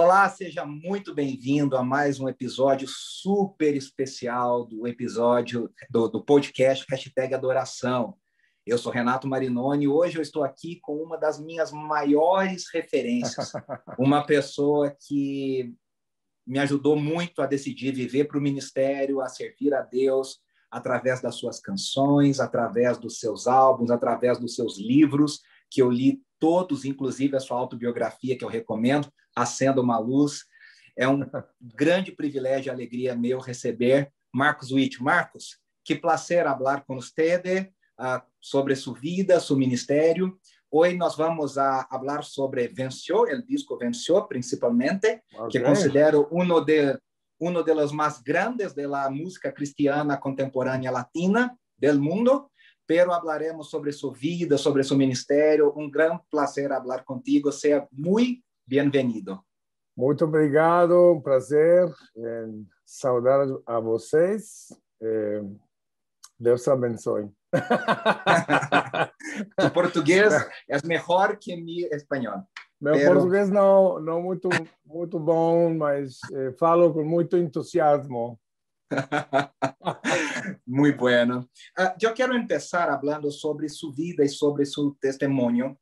Olá, seja muito bem-vindo a mais um episódio super especial do podcast Hashtag Adoração. Eu sou Renato Marinoni e hoje eu estou aqui com uma das minhas maiores referências, uma pessoa que me ajudou muito a decidir viver para o ministério, a servir a Deus através das suas canções, através dos seus álbuns, através dos seus livros, que eu li todos, inclusive a sua autobiografia, que eu recomendo, Acenda uma Luz. É um grande privilégio e alegria meu receber Marcos Witt. Marcos, que placer hablar con usted sobre su vida, su ministerio. Hoy nos vamos a hablar sobre Venció, el disco Venció principalmente, que considero uno de los más grandes de la música cristiana contemporánea latina del mundo, pero hablaremos sobre su vida, sobre su ministerio. Un gran placer hablar contigo. Sea muy bienvenido. Muito obrigado, um prazer saudar a vocês. Deus abençoe. Tu português é melhor que mi espanhol. Meu português não muito bom, mas falo com muito entusiasmo. Muy bueno. Yo quiero empezar hablando sobre su vida y sobre su testimonio.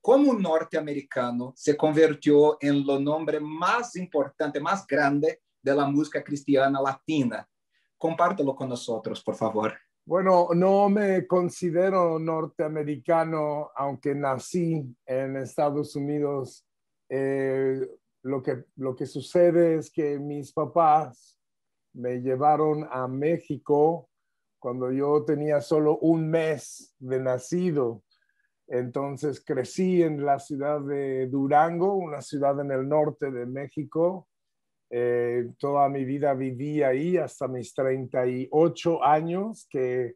Como un norteamericano se convirtió en lo nombre más importante, más grande de la música cristiana latina. Compártelo con nosotros, por favor. Bueno, no me considero norteamericano, aunque nací en Estados Unidos. Lo que sucede es que mis papás me llevaron a México cuando yo tenía solo un mes de nacido. Entonces crecí en la ciudad de Durango, una ciudad en el norte de México. Toda mi vida viví ahí hasta mis 38 años, que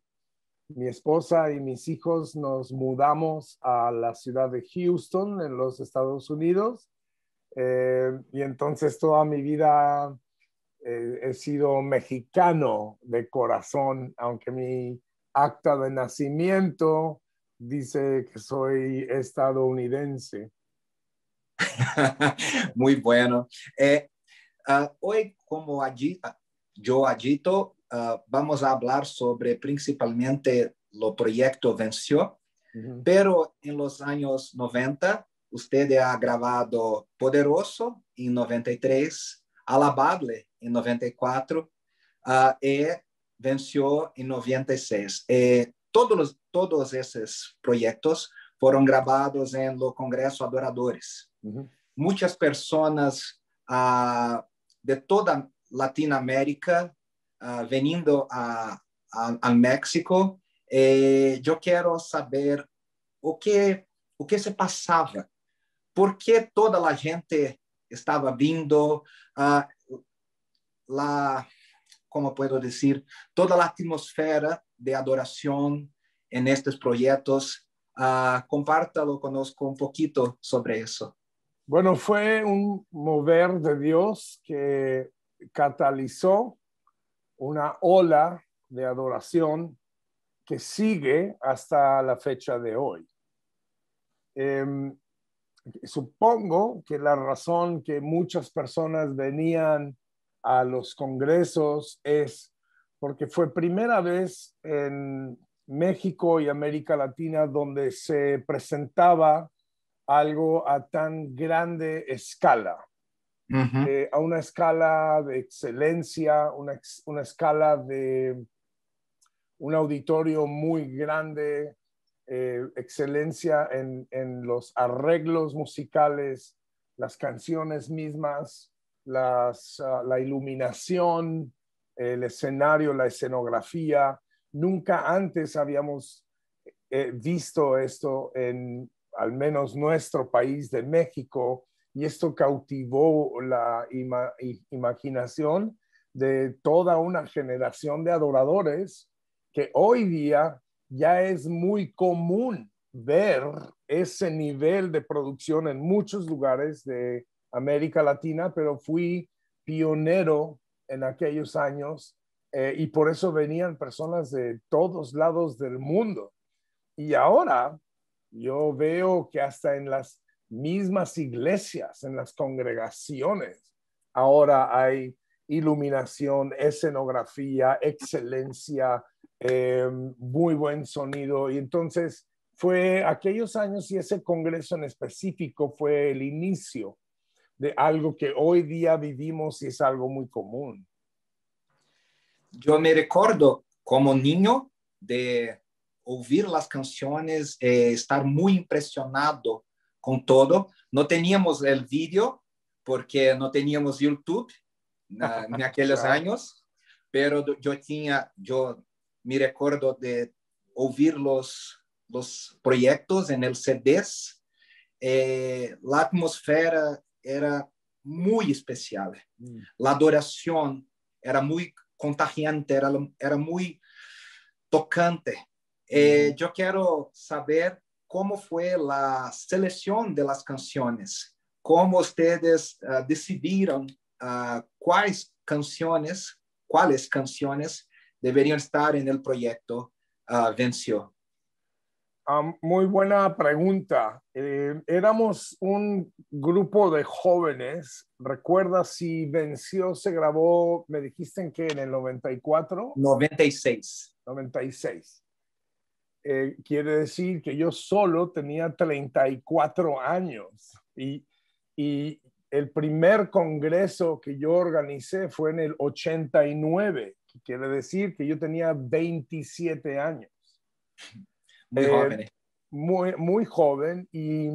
mi esposa y mis hijos nos mudamos a la ciudad de Houston, en los Estados Unidos. Y entonces toda mi vida he sido mexicano de corazón, aunque mi acta de nacimiento dice que soy estadounidense. Muy bueno. Hoy, como yo adito, vamos a hablar sobre principalmente lo proyecto Venció, pero en los años 90, usted ha grabado Poderoso en 93, Alabable en 94 y Venció en 96. Todos esos proyectos fueron grabados en lo Congreso Adoradores. Muchas personas de toda Latinoamérica veniendo a México. Yo quiero saber o que se pasaba. ¿Por qué toda la gente estaba viendo como puedo decir, toda la atmósfera de adoración en estos proyectos? Compártalo conozco un poquito sobre eso. Bueno, fue un mover de Dios que catalizó una ola de adoración que sigue hasta la fecha de hoy. Supongo que la razón que muchas personas venían a los congresos es porque fue primera vez en México y América Latina donde se presentaba algo a tan grande escala, a una escala de excelencia, una escala de un auditorio muy grande, excelencia en los arreglos musicales, las canciones mismas, la iluminación, el escenario, la escenografía. Nunca antes habíamos visto esto en al menos nuestro país de México, y esto cautivó la imaginación de toda una generación de adoradores que hoy día ya es muy común ver ese nivel de producción en muchos lugares de América Latina, pero fui pionero en aquellos años y por eso venían personas de todos lados del mundo. Y ahora yo veo que hasta en las mismas iglesias, en las congregaciones, ahora hay iluminación, escenografía, excelencia, muy buen sonido. Y entonces fue aquellos años y ese congreso en específico fue el inicio de algo que hoy día vivimos y es algo muy común. Yo me recuerdo como niño de oír las canciones, estar muy impresionado con todo. No teníamos el vídeo porque no teníamos YouTube en aquellos Claro. años, pero yo me recuerdo de oír los proyectos en el CDs. La atmósfera era muy especial. La adoración era muy contagiante, era muy tocante. Yo quiero saber cómo fue la selección de las canciones, cómo ustedes decidieron cuáles canciones deberían estar en el proyecto Venció. Muy buena pregunta. Éramos un grupo de jóvenes. ¿Recuerdas si Venció se grabó, me dijiste que en el 94? 96. 96. Quiere decir que yo solo tenía 34 años y el primer congreso que yo organicé fue en el 89, que quiere decir que yo tenía 27 años. Muy joven. Muy joven, y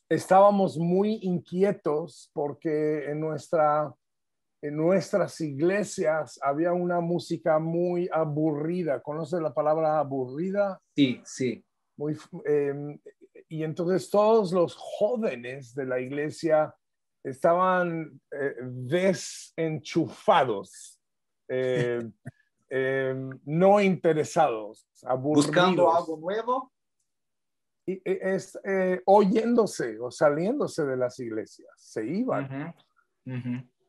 estábamos muy inquietos porque en nuestras iglesias había una música muy aburrida. ¿Conoces la palabra aburrida? Sí, sí. Y entonces todos los jóvenes de la iglesia estaban desenchufados, no interesados, aburridos. Buscando algo nuevo. Oyéndose o saliéndose de las iglesias, se iban.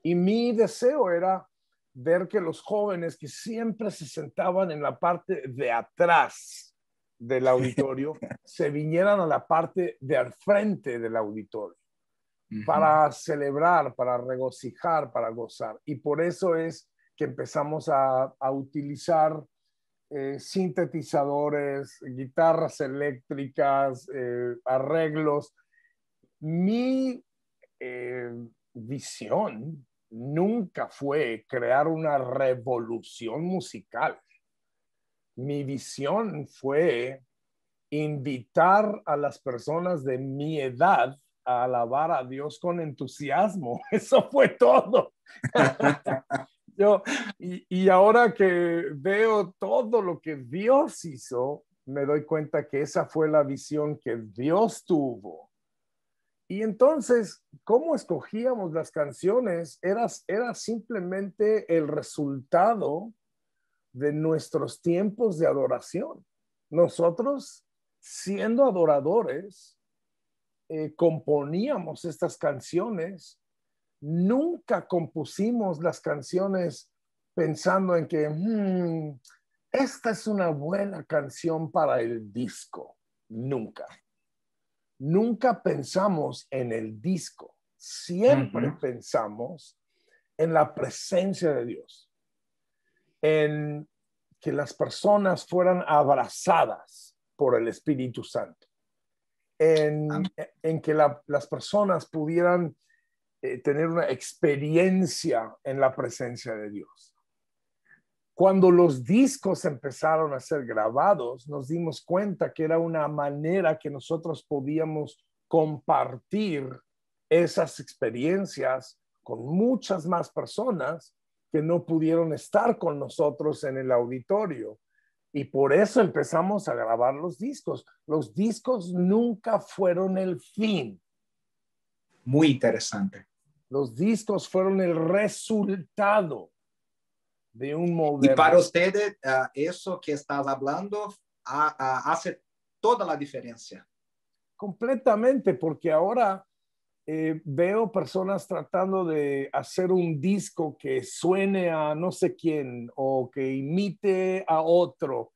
Y mi deseo era ver que los jóvenes que siempre se sentaban en la parte de atrás del auditorio se vinieran a la parte de al frente del auditorio para celebrar, para regocijar, para gozar. Y por eso es que empezamos a utilizar sintetizadores, guitarras eléctricas, arreglos. Mi visión nunca fue crear una revolución musical. Mi visión fue invitar a las personas de mi edad a alabar a Dios con entusiasmo. Eso fue todo. Y ahora que veo todo lo que Dios hizo, me doy cuenta que esa fue la visión que Dios tuvo. Y entonces, ¿cómo escogíamos las canciones? Era simplemente el resultado de nuestros tiempos de adoración. Nosotros, siendo adoradores, componíamos estas canciones. Nunca compusimos las canciones pensando en que esta es una buena canción para el disco. Nunca pensamos en el disco. Siempre pensamos en la presencia de Dios, en que las personas fueran abrazadas por el Espíritu Santo, en que las personas pudieran tener una experiencia en la presencia de Dios. Cuando los discos empezaron a ser grabados, nos dimos cuenta que era una manera que nosotros podíamos compartir esas experiencias con muchas más personas que no pudieron estar con nosotros en el auditorio. Y por eso empezamos a grabar los discos. Los discos nunca fueron el fin. Muy interesante. Los discos fueron el resultado de un modelo. Y para ustedes, eso que estás hablando hace toda la diferencia. Completamente, porque ahora veo personas tratando de hacer un disco que suene a no sé quién o que imite a otro.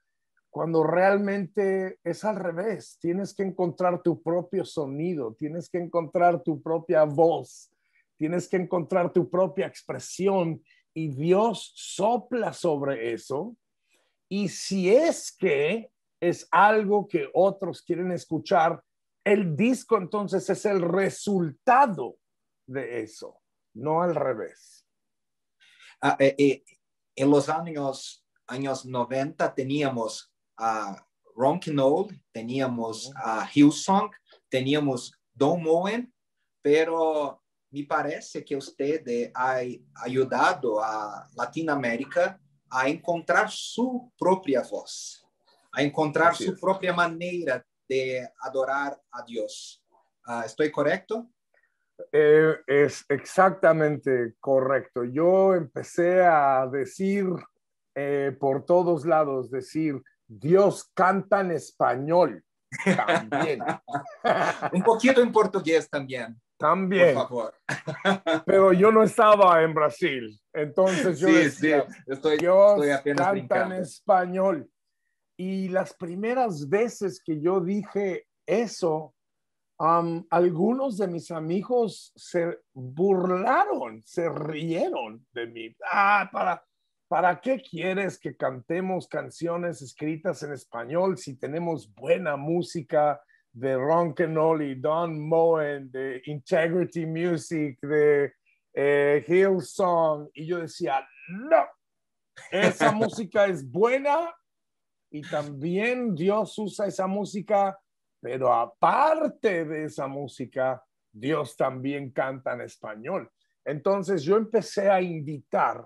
cuando realmente es al revés. Tienes que encontrar tu propio sonido, tienes que encontrar tu propia voz, tienes que encontrar tu propia expresión y Dios sopla sobre eso. Y si es que es algo que otros quieren escuchar, el disco entonces es el resultado de eso, no al revés. En los años 90 teníamos a Ron Knoll, teníamos a Hillsong, teníamos Don Moen, pero me parece que usted ha ayudado a Latinoamérica a encontrar su propia voz, a encontrar su propia manera de adorar a Dios. ¿Estoy correcto? Es exactamente correcto. Yo empecé a decir por todos lados, decir, Dios canta en español también. Un poquito en portugués también. También. Por favor. Pero yo no estaba en Brasil. Entonces yo decía, Dios canta brincando en español. Y las primeras veces que yo dije eso, algunos de mis amigos se burlaron, se rieron de mí. ¿Para qué quieres que cantemos canciones escritas en español si tenemos buena música de Ron Kenoly, Don Moen, de Integrity Music, de Hillsong? Y yo decía, no, esa música es buena y también Dios usa esa música, pero aparte de esa música, Dios también canta en español. Entonces yo empecé a invitar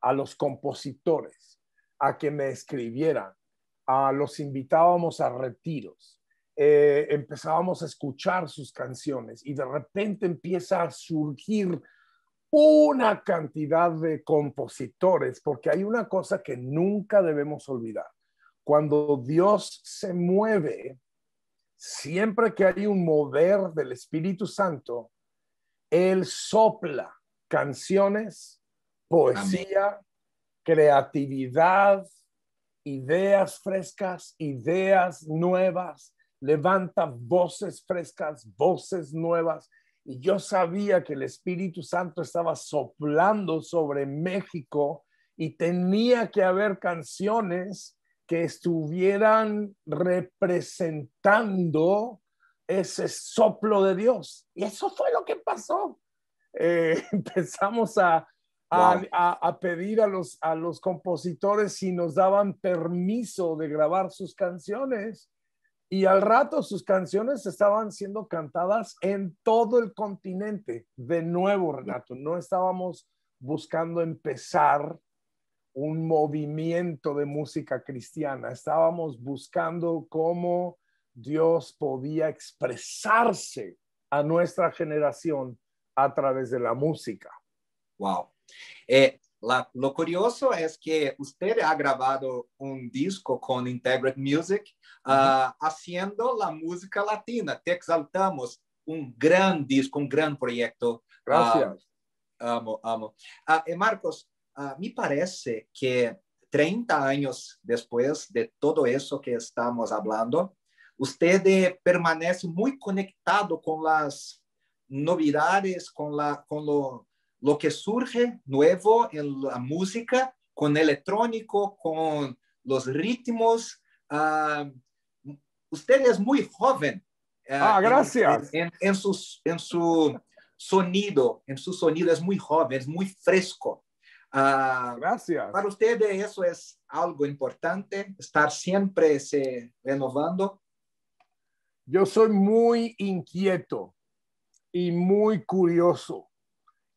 a los compositores a que me escribieran, los invitábamos a retiros, empezábamos a escuchar sus canciones y de repente empieza a surgir una cantidad de compositores, porque hay una cosa que nunca debemos olvidar. Cuando Dios se mueve, siempre que hay un mover del Espíritu Santo, Él sopla canciones, poesía, amén, creatividad, ideas frescas, ideas nuevas, levanta voces frescas, voces nuevas. Y yo sabía que el Espíritu Santo estaba soplando sobre México y tenía que haber canciones que estuvieran representando ese soplo de Dios. Y eso fue lo que pasó. Empezamos a pedir a los compositores si nos daban permiso de grabar sus canciones. Y al rato sus canciones estaban siendo cantadas en todo el continente. De nuevo, Renato, no estábamos buscando empezar un movimiento de música cristiana. Estábamos buscando cómo Dios podía expresarse a nuestra generación a través de la música. Wow. Lo curioso es que usted ha grabado un disco con Integrity Music haciendo la música latina. Te exaltamos. Un gran disco, un gran proyecto. Gracias. Amo. Marcos, me parece que 30 años después de todo eso que estamos hablando, usted permanece muy conectado con las novedades, con lo que surge nuevo en la música, con electrónico, con los ritmos. Usted es muy joven. Gracias. En su sonido es muy joven, es muy fresco. Gracias. Para usted eso es algo importante, estar siempre se renovando. Yo soy muy inquieto y muy curioso.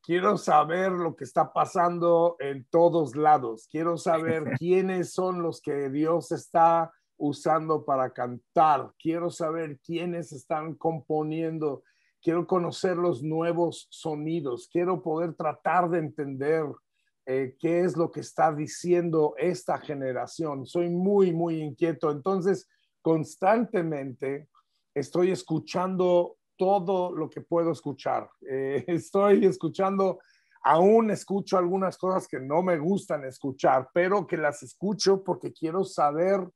Quiero saber lo que está pasando en todos lados. Quiero saber quiénes son los que Dios está usando para cantar. Quiero saber quiénes están componiendo. Quiero conocer los nuevos sonidos. Quiero poder tratar de entender qué es lo que está diciendo esta generación. Soy muy, muy inquieto. Entonces, constantemente estoy escuchando todo lo que puedo escuchar. Estoy escuchando Aún escucho algunas cosas que no me gustan escuchar, pero que las escucho porque quiero saber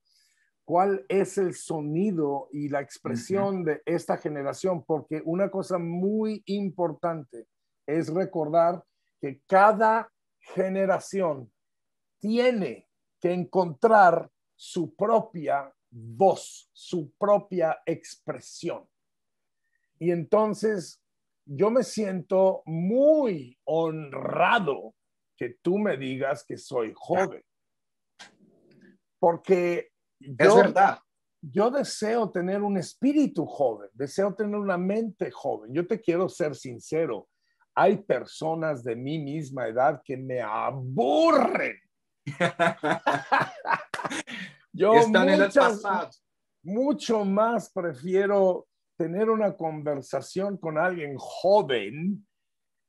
cuál es el sonido y la expresión de esta generación, porque una cosa muy importante es recordar que cada generación tiene que encontrar su propia voz, su propia expresión. Y entonces yo me siento muy honrado que tú me digas que soy joven, porque Es verdad. yo deseo tener un espíritu joven, deseo tener una mente joven. Yo te quiero ser sincero. Hay personas de mi misma edad que me aburren. Yo Están en el pasado. mucho más prefiero tener una conversación con alguien joven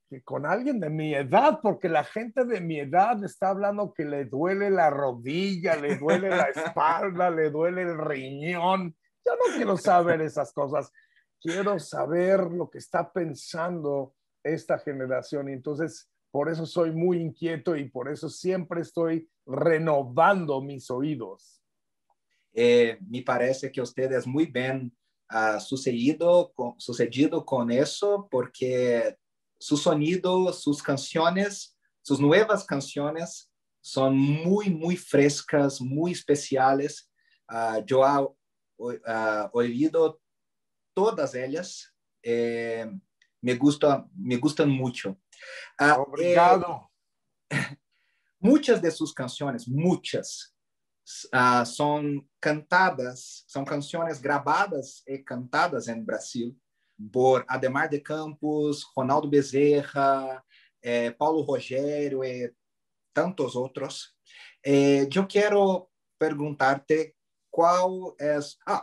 que con alguien de mi edad, porque la gente de mi edad está hablando que le duele la rodilla, le duele la espalda, le duele el riñón. Yo no quiero saber esas cosas. Quiero saber lo que está pensando esta generación. Y entonces, por eso soy muy inquieto y por eso siempre estoy renovando mis oídos. Me parece que usted es muy bien sucedido con eso, porque su sonido, sus canciones, sus nuevas canciones son muy, muy frescas, muy especiales. Yo he oído todas ellas. Me gustan mucho. Obrigado. Muchas de sus canciones, muchas, son cantadas, são canções gravadas e cantadas em Brasil por Ademar de Campos, Ronaldo Bezerra, Paulo Rogério e tantos outros. Eu quero perguntar-te qual é...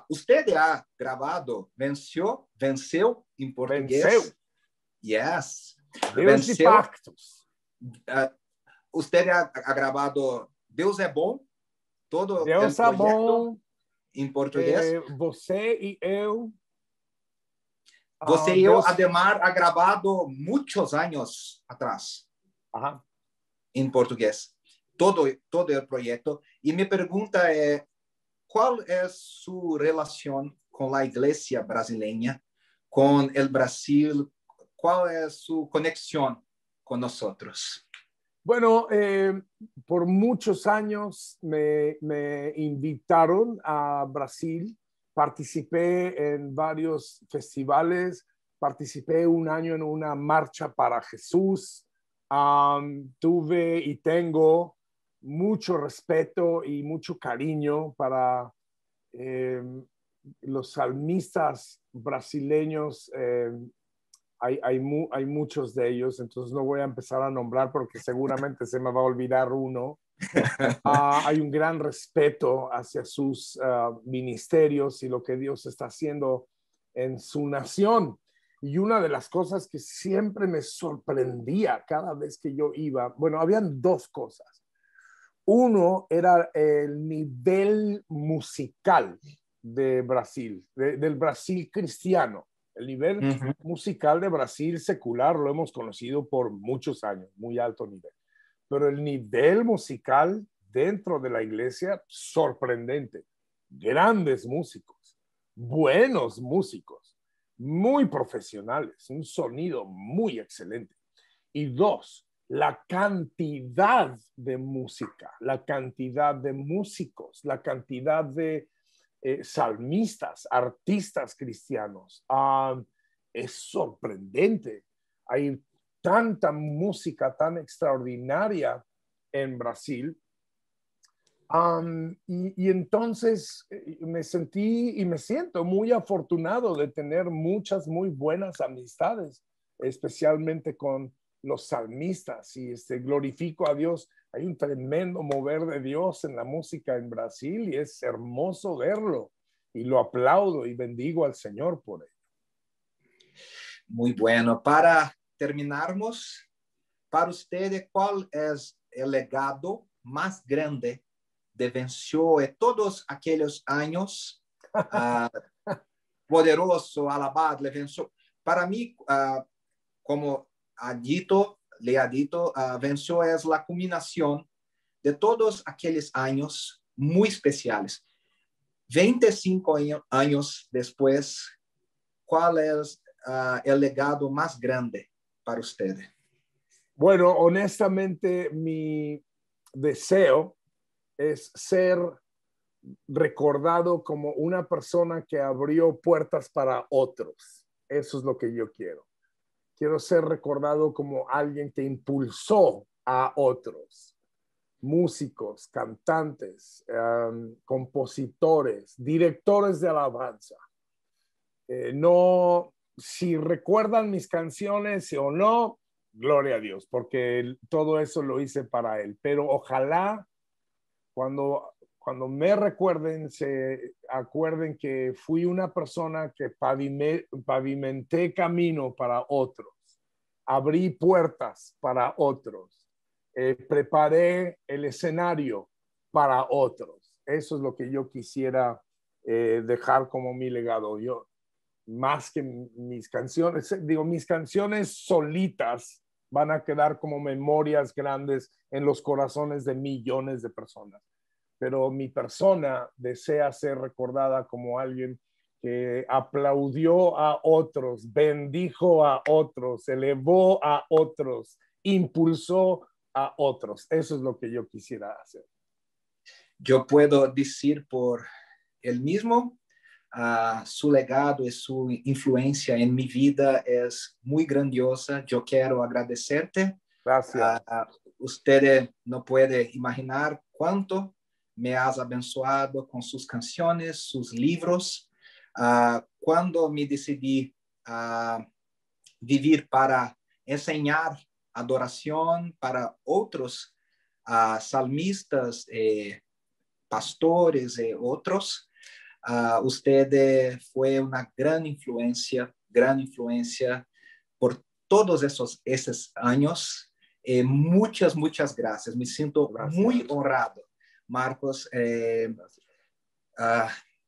usted ha gravado, venceu em português? Venceu. Yes. Deus de pactos. Usted ha gravado Deus é Bom? Todo Deus é bom em português. Você e eu. Você e eu, Ademar, ha gravado muitos anos atrás em português. Todo o projeto. E minha pergunta é: qual é sua relação com a igreja brasileira, com o Brasil? Qual é sua conexão com nós? Bueno, por muchos años me invitaron a Brasil, participé en varios festivales, participé un año en una marcha para Jesús, tuve y tengo mucho respeto y mucho cariño para los salmistas brasileños. Hay muchos de ellos, entonces no voy a empezar a nombrar porque seguramente se me va a olvidar uno. Hay un gran respeto hacia sus ministerios y lo que Dios está haciendo en su nación. Y una de las cosas que siempre me sorprendía cada vez que yo iba, bueno, habían dos cosas. Uno era el nivel musical de Brasil, del Brasil cristiano. El nivel musical de Brasil secular lo hemos conocido por muchos años, muy alto nivel. Pero el nivel musical dentro de la iglesia, sorprendente. Grandes músicos, buenos músicos, muy profesionales, un sonido muy excelente. Y dos, la cantidad de música, la cantidad de músicos, la cantidad de salmistas, artistas cristianos. Es sorprendente. Hay tanta música tan extraordinaria en Brasil. Y entonces me sentí y me siento muy afortunado de tener muchas muy buenas amistades, especialmente con los salmistas, y glorifico a Dios. Hay un tremendo mover de Dios en la música en Brasil y es hermoso verlo, y lo aplaudo y bendigo al Señor por ello. Muy bueno. Para terminarmos, para usted, ¿cuál es el legado más grande de Venció en todos aquellos años? Poderoso, alabado, Venció. Para mí, como ha dicho, le ha dicho, venció es la culminación de todos aquellos años muy especiales. 25 años después, ¿cuál es el legado más grande para usted? Bueno, honestamente, mi deseo es ser recordado como una persona que abrió puertas para otros. Eso es lo que yo quiero. Quiero ser recordado como alguien que impulsó a otros, músicos, cantantes, compositores, directores de alabanza. No, si recuerdan mis canciones o no, gloria a Dios, porque todo eso lo hice para Él. Pero ojalá cuando me recuerden, se acuerden que fui una persona que pavimenté camino para otros, abrí puertas para otros, preparé el escenario para otros. Eso es lo que yo quisiera dejar como mi legado. Yo, más que mis canciones, digo, mis canciones solitas van a quedar como memorias grandes en los corazones de millones de personas. Pero mi persona desea ser recordada como alguien que aplaudió a otros, bendijo a otros, elevó a otros, impulsó a otros. Eso es lo que yo quisiera hacer. Yo puedo decir por él mismo, su legado y su influencia en mi vida es muy grandiosa. Yo quiero agradecerte. Gracias. Usted no puede imaginar cuánto me has abençoado con sus canciones, sus libros. Cuando me decidí vivir para enseñar adoración para otros salmistas, pastores y otros, usted fue una gran influencia por todos esos años. Muchas gracias. Me siento muy honrado. Marcos,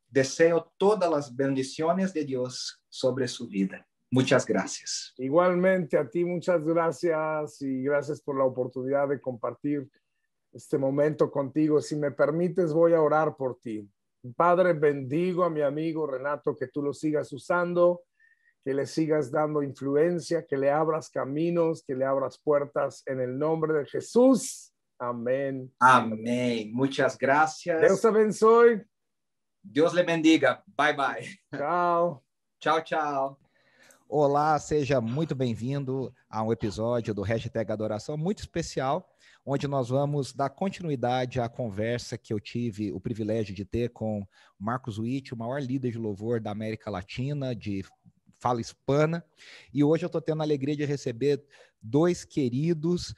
deseo todas las bendiciones de Dios sobre su vida. Muchas gracias. Igualmente a ti, muchas gracias y gracias por la oportunidad de compartir este momento contigo. Si me permites, voy a orar por ti. Padre, bendigo a mi amigo Renato, que tú lo sigas usando, que le sigas dando influencia, que le abras caminos, que le abras puertas en el nombre de Jesús. Amén. Amén. Muchas gracias. Deus te abençoe. Deus le bendiga. Bye, bye. Tchau. Tchau, tchau. Olá, seja muito bem-vindo a um episódio do Hashtag Adoração muito especial, onde nós vamos dar continuidade à conversa que eu tive o privilégio de ter com o Marcos Witt, o maior líder de louvor da América Latina, de fala hispana. E hoje eu estou tendo a alegria de receber dois queridos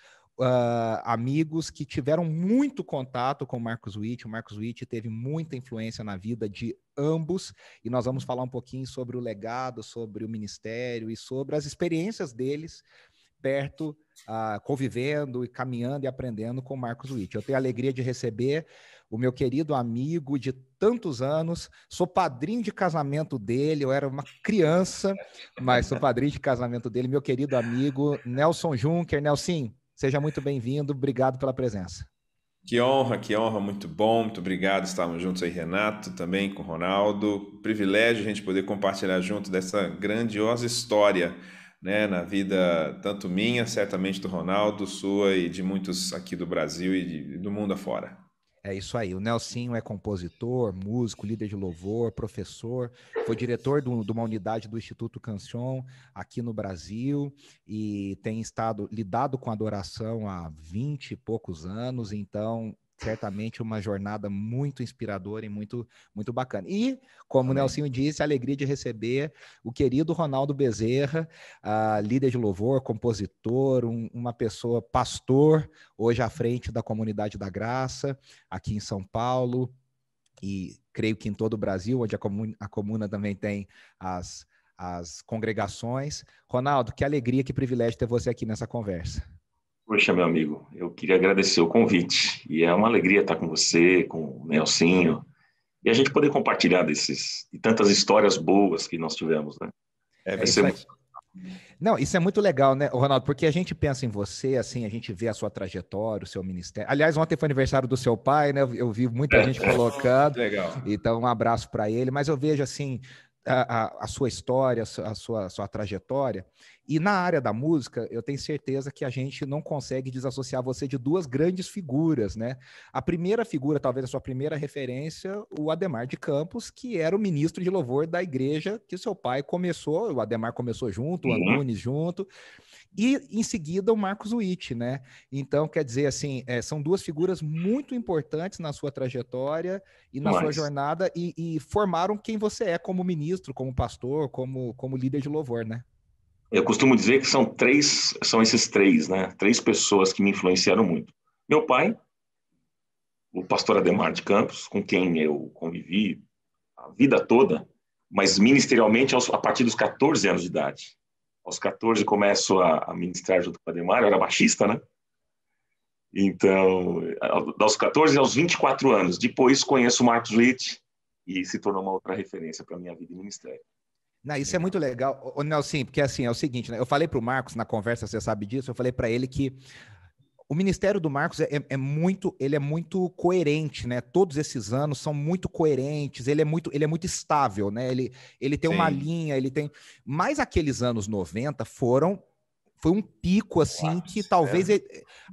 amigos que tiveram muito contato com o Marcos Witt. O Marcos Witt teve muita influência na vida de ambos, e nós vamos falar um pouquinho sobre o legado, sobre o ministério e sobre as experiências deles perto, convivendo e caminhando e aprendendo com o Marcos Witt. Eu tenho a alegria de receber o meu querido amigo de tantos anos, sou padrinho de casamento dele, eu era uma criança, mas sou padrinho de casamento dele, meu querido amigo Nelson Juncker. Nelson, seja muito bem-vindo, obrigado pela presença. Que honra, muito bom, muito obrigado, estávamos juntos aí, Renato, também com o Ronaldo, privilégio a gente poder compartilhar junto dessa grandiosa história, né, na vida tanto minha, certamente do Ronaldo, sua e de muitos aqui do Brasil e do mundo afora. É isso aí, o Nelsinho é compositor, músico, líder de louvor, professor, foi diretor de uma unidade do Instituto Canção aqui no Brasil e tem lidado com adoração há 20 e poucos anos, então certamente uma jornada muito inspiradora e muito, muito bacana. E, como o Nelsinho disse, a alegria de receber o querido Ronaldo Bezerra, líder de louvor, compositor, uma pessoa, pastor, hoje à frente da Comunidade da Graça, aqui em São Paulo, e creio que em todo o Brasil, onde a comuna também tem as congregações. Ronaldo, que alegria, que privilégio ter você aqui nessa conversa. Poxa, meu amigo, eu queria agradecer o convite, e é uma alegria estar com você, com o Nelsinho, e a gente poder compartilhar de tantas histórias boas que nós tivemos, né? É isso aí. Não, isso é muito legal, né, Ronaldo? Porque a gente pensa em você, assim, a gente vê a sua trajetória, o seu ministério. Aliás, ontem foi aniversário do seu pai, né? Eu vi muita gente colocando. Legal. Então, um abraço para ele. Mas eu vejo, assim, a sua história, a sua trajetória. E na área da música, eu tenho certeza que a gente não consegue desassociar você de duas grandes figuras, né? A primeira figura, talvez a sua primeira referência, o Adhemar de Campos, que era o ministro de louvor da igreja que o seu pai começou, o Adhemar começou junto, o Antunes junto, e em seguida o Marcos Witt, né? Então, quer dizer, assim, são duas figuras muito importantes na sua trajetória e na sua jornada e formaram quem você é como ministro, como pastor, como líder de louvor, né? Eu costumo dizer que são esses três, né? Três pessoas que me influenciaram muito. Meu pai, o pastor Adhemar de Campos, com quem eu convivi a vida toda, mas ministerialmente a partir dos 14 anos de idade. Aos 14 começo a ministrar junto com o Adhemar, eu era baixista, né? Então, aos 14 aos 24 anos. Depois conheço o Marcos Witt e se tornou uma outra referência para a minha vida e ministério. Não, isso é muito legal, Nelson, porque assim, é o seguinte, né? Eu falei para o Marcos na conversa, você sabe disso, eu falei para ele que o ministério do Marcos ele é muito coerente, né? Todos esses anos são muito coerentes, ele é muito estável, né? Ele tem uma linha, ele tem... Mas aqueles anos 90 foi um pico, assim, que talvez...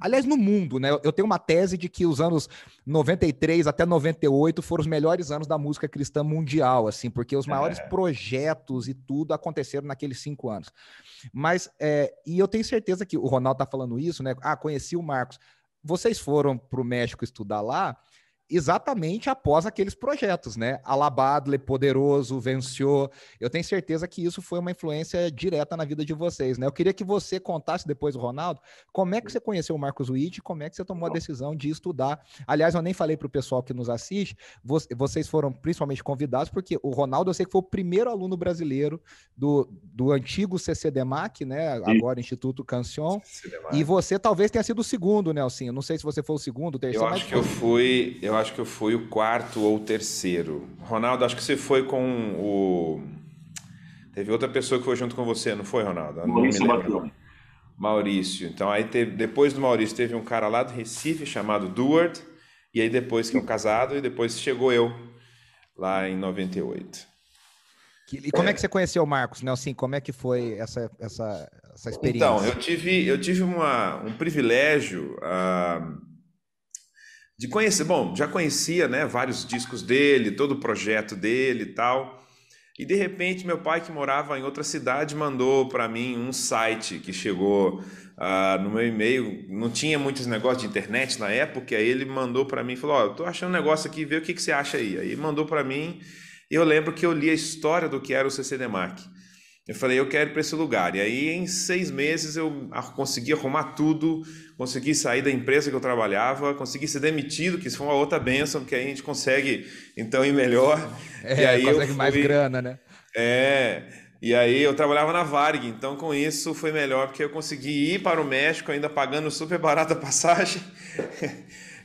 Aliás, no mundo, né? Eu tenho uma tese de que os anos 93 até 98 foram os melhores anos da música cristã mundial, assim, porque os maiores projetos e tudo aconteceram naqueles 5 anos. Mas, e eu tenho certeza que o Ronaldo tá falando isso, né? Ah, conheci o Marcos. Vocês foram para o México estudar lá exatamente após aqueles projetos, né? Alabadle, Poderoso, Venciou. Eu tenho certeza que isso foi uma influência direta na vida de vocês, né? Eu queria que você contasse depois, o Ronaldo, como é que você conheceu o Marcos Witt, como é que você tomou a decisão de estudar. Aliás, eu nem falei para o pessoal que nos assiste, vocês foram principalmente convidados, porque o Ronaldo, eu sei que foi o primeiro aluno brasileiro do antigo CCDMAC, né? Agora Instituto Cancion, e você talvez tenha sido o segundo, Nelson. Eu não sei se você foi o segundo, o terceiro, eu acho que eu fui o quarto ou o terceiro. Ronaldo, acho que você foi com o... Teve outra pessoa que foi junto com você, não foi, Ronaldo? Eu não me lembro. Maurício. Então, aí depois do Maurício, teve um cara lá do Recife chamado Duarte, e aí depois que é um casado, e depois chegou eu, lá em 98. E como é que você conheceu o Marcos, Nelson? Como é que foi essa experiência? Então, eu tive um privilégio... de conhecer, bom, já conhecia, né, vários discos dele, todo o projeto dele e tal, e de repente meu pai, que morava em outra cidade, mandou para mim um site que chegou no meu e-mail. Não tinha muitos negócios de internet na época, aí ele mandou para mim e falou, eu tô achando um negócio aqui, vê o que você acha aí mandou para mim, e eu lembro que eu li a história do que era o CCDMAC. Eu falei, eu quero ir para esse lugar. E aí, em 6 meses, eu consegui arrumar tudo, consegui sair da empresa que eu trabalhava, consegui ser demitido, que isso foi uma outra bênção, porque aí a gente consegue, então, ir melhor. E aí consegue mais grana, né? E aí eu trabalhava na Varig, então com isso foi melhor, porque eu consegui ir para o México, ainda pagando super barata a passagem.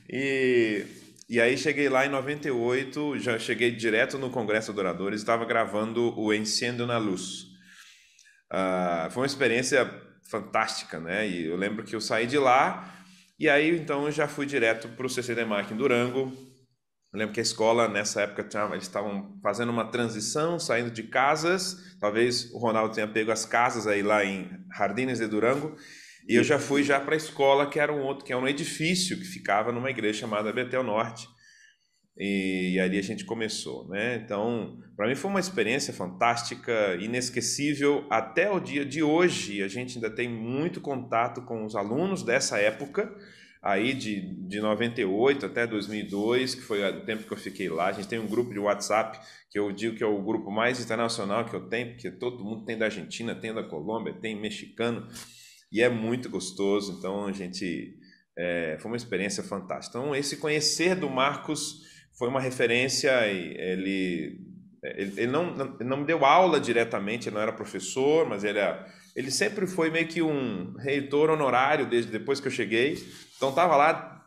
E aí cheguei lá em 98, já cheguei direto no Congresso Adoradores, estava gravando o Enciendo na Luz. Foi uma experiência fantástica, né? E eu lembro que eu saí de lá e aí então eu já fui direto para o CCDMAC em Durango. Eu lembro que a escola nessa época eles estavam fazendo uma transição, saindo de casas. Talvez o Ronaldo tenha pego as casas aí lá em Jardines de Durango. E eu já fui para a escola, que era um edifício que ficava numa igreja chamada Betel Norte. E ali a gente começou, né? Então, para mim foi uma experiência fantástica, inesquecível. Até o dia de hoje, a gente ainda tem muito contato com os alunos dessa época, aí de 98 até 2002, que foi o tempo que eu fiquei lá. A gente tem um grupo de WhatsApp, que eu digo que é o grupo mais internacional que eu tenho, porque todo mundo tem da Argentina, tem da Colômbia, tem mexicano, e é muito gostoso. Então, a gente... foi uma experiência fantástica. Então, esse conhecer do Marcos... foi uma referência, ele não me deu aula diretamente, ele não era professor, mas ele sempre foi meio que um reitor honorário desde depois que eu cheguei, então estava lá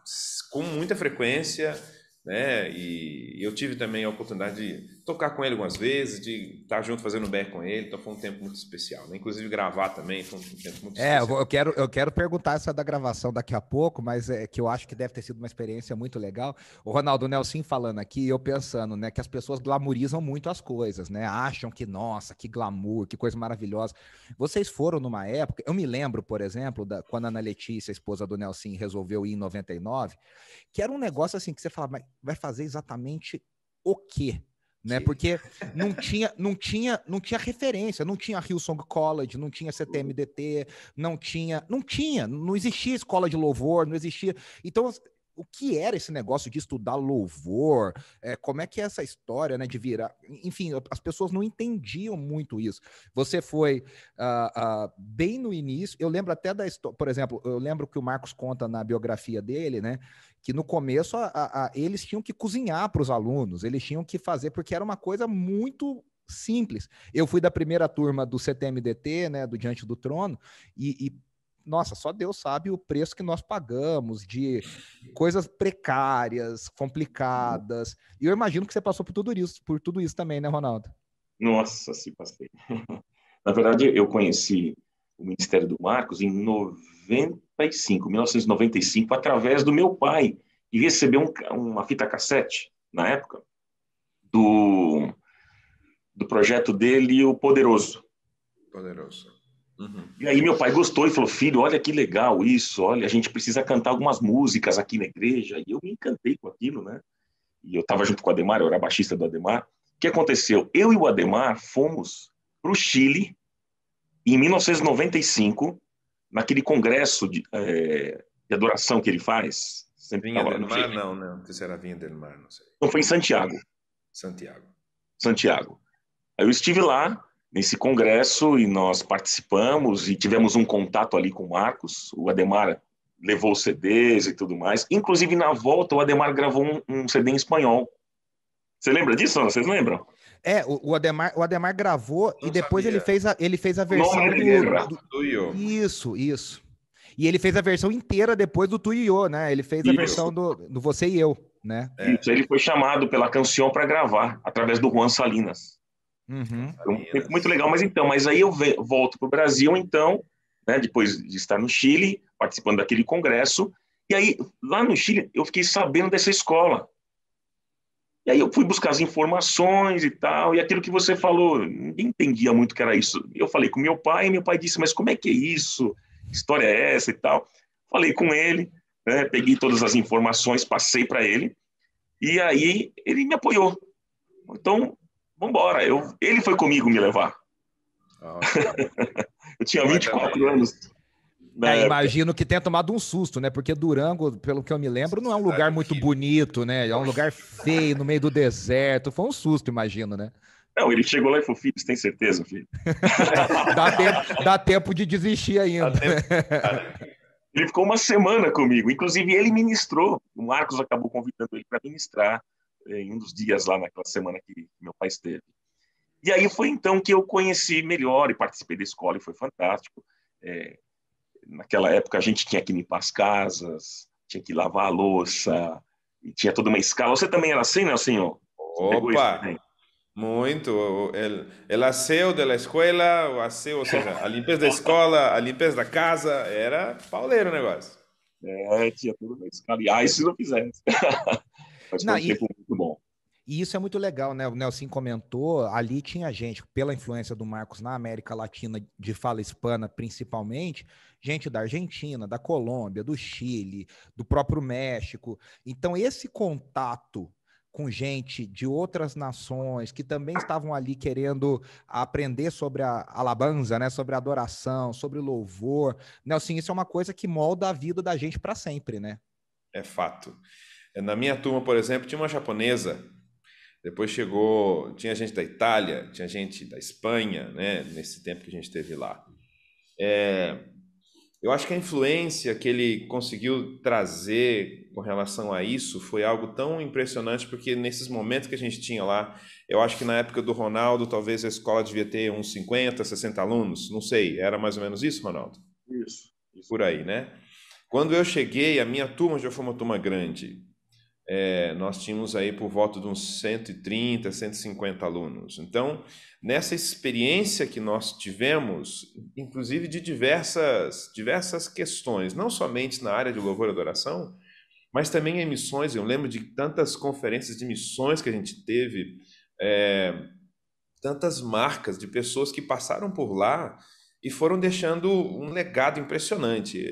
com muita frequência, né? E eu tive também a oportunidade tocar com ele algumas vezes, de estar junto fazendo BR com ele, então foi um tempo muito especial, né? Inclusive gravar também foi um tempo muito especial. Eu quero perguntar essa da gravação daqui a pouco, mas é que eu acho que deve ter sido uma experiência muito legal. O Ronaldo, Nelson falando aqui, eu pensando, né, que as pessoas glamorizam muito as coisas, né? Acham que, nossa, que glamour, que coisa maravilhosa. Vocês foram numa época, eu me lembro, por exemplo, quando a Ana Letícia, a esposa do Nelson, resolveu ir em 99, que era um negócio assim que você falava, mas vai fazer exatamente o quê? Né? Porque não tinha referência, não tinha Hillsong College, não tinha CTMDT, não existia escola de louvor, não existia. Então, o que era esse negócio de estudar louvor? Como é que é essa história, né, de virar? Enfim, as pessoas não entendiam muito isso. Você foi bem no início, eu lembro até da história, por exemplo, eu lembro que o Marcos conta na biografia dele, né, que no começo eles tinham que cozinhar para os alunos, eles tinham que fazer, porque era uma coisa muito simples. Eu fui da primeira turma do CTMDT, né, do Diante do Trono, nossa, só Deus sabe o preço que nós pagamos de coisas precárias, complicadas. E eu imagino que você passou por tudo isso também, né, Ronaldo? Nossa, se passei. Na verdade, eu conheci o Ministério do Marcos em 1995, através do meu pai, que recebeu uma fita cassete, na época, do projeto dele, O Poderoso. Poderoso. Uhum. E aí meu pai gostou e falou, filho, olha que legal isso, olha, a gente precisa cantar algumas músicas aqui na igreja. E eu me encantei com aquilo, né? E eu estava junto com o Ademar, eu era baixista do Ademar. O que aconteceu? Eu e o Ademar fomos para o Chile em 1995, naquele congresso de adoração que ele faz. Vinha del Mar? Não, não sei se era Vinha del Mar, não sei. Então foi em Santiago. Santiago. Aí eu estive lá, nesse congresso, e nós participamos e tivemos um contato ali com o Marcos. O Ademar levou os CDs e tudo mais. Inclusive, na volta, o Ademar gravou um CD em espanhol. Você lembra disso? Vocês lembram? O Ademar gravou e depois ele fez a versão do Io. Isso. E ele fez a versão inteira depois do Tu e Eu, né? Ele fez a versão do Você e Eu, né? Isso, ele foi chamado pela Canção para gravar, através do Juan Salinas. Uhum. Um tempo muito legal, mas aí eu volto para o Brasil, então, né, depois de estar no Chile, participando daquele congresso, e aí, lá no Chile, eu fiquei sabendo dessa escola. E aí eu fui buscar as informações e tal, e aquilo que você falou, ninguém entendia muito o que era isso. Eu falei com meu pai, e meu pai disse, mas como é que é isso? Que história é essa e tal? Falei com ele, né, peguei todas as informações, passei para ele, e aí ele me apoiou. Então, vamos embora. Ele foi comigo me levar. Eu tinha 24 anos. Imagino que tenha tomado um susto, né? Porque Durango, pelo que eu me lembro, não é um lugar muito bonito, né? É um lugar feio, no meio do deserto. Foi um susto, imagino, né? Não, ele chegou lá e falou, filho, você tem certeza, filho? Dá tempo de desistir ainda. Ele ficou uma semana comigo. Inclusive, ele ministrou. O Marcos acabou convidando ele para ministrar em um dos dias lá naquela semana que meu pai esteve. E aí foi então que eu conheci melhor e participei da escola e foi fantástico. Naquela época a gente tinha que limpar as casas, tinha que lavar a louça, e tinha toda uma escala. Você também era assim, né, senhor? Opa! Muito. El aseo da escola, o aseo, ou seja, a limpeza da escola, a limpeza da casa, era pauleiro o negócio. Tinha tudo uma escala. E se não fizesse. Mas foi um tempo muito bom. E isso é muito legal, né? O Nelson comentou, ali tinha gente, pela influência do Marcos na América Latina, de fala hispana principalmente, gente da Argentina, da Colômbia, do Chile, do próprio México. Então, esse contato com gente de outras nações que também estavam ali querendo aprender sobre a alabanza, né? Sobre a adoração, sobre o louvor. Nelson, isso é uma coisa que molda a vida da gente para sempre, né? É fato. Na minha turma, por exemplo, tinha uma japonesa. Depois tinha gente da Itália, tinha gente da Espanha, né, nesse tempo que a gente esteve lá. Eu acho que a influência que ele conseguiu trazer com relação a isso foi algo tão impressionante, porque nesses momentos que a gente tinha lá, eu acho que na época do Ronaldo, talvez a escola devia ter uns 50, 60 alunos, não sei, era mais ou menos isso, Ronaldo? Isso. Por aí, né? Quando eu cheguei, a minha turma já foi uma turma grande. nós tínhamos aí por volta de uns 130, 150 alunos. Então, nessa experiência que nós tivemos, inclusive de diversas questões, não somente na área de louvor e adoração, mas também em missões. Eu lembro de tantas conferências de missões que a gente teve, tantas marcas de pessoas que passaram por lá e foram deixando um legado impressionante.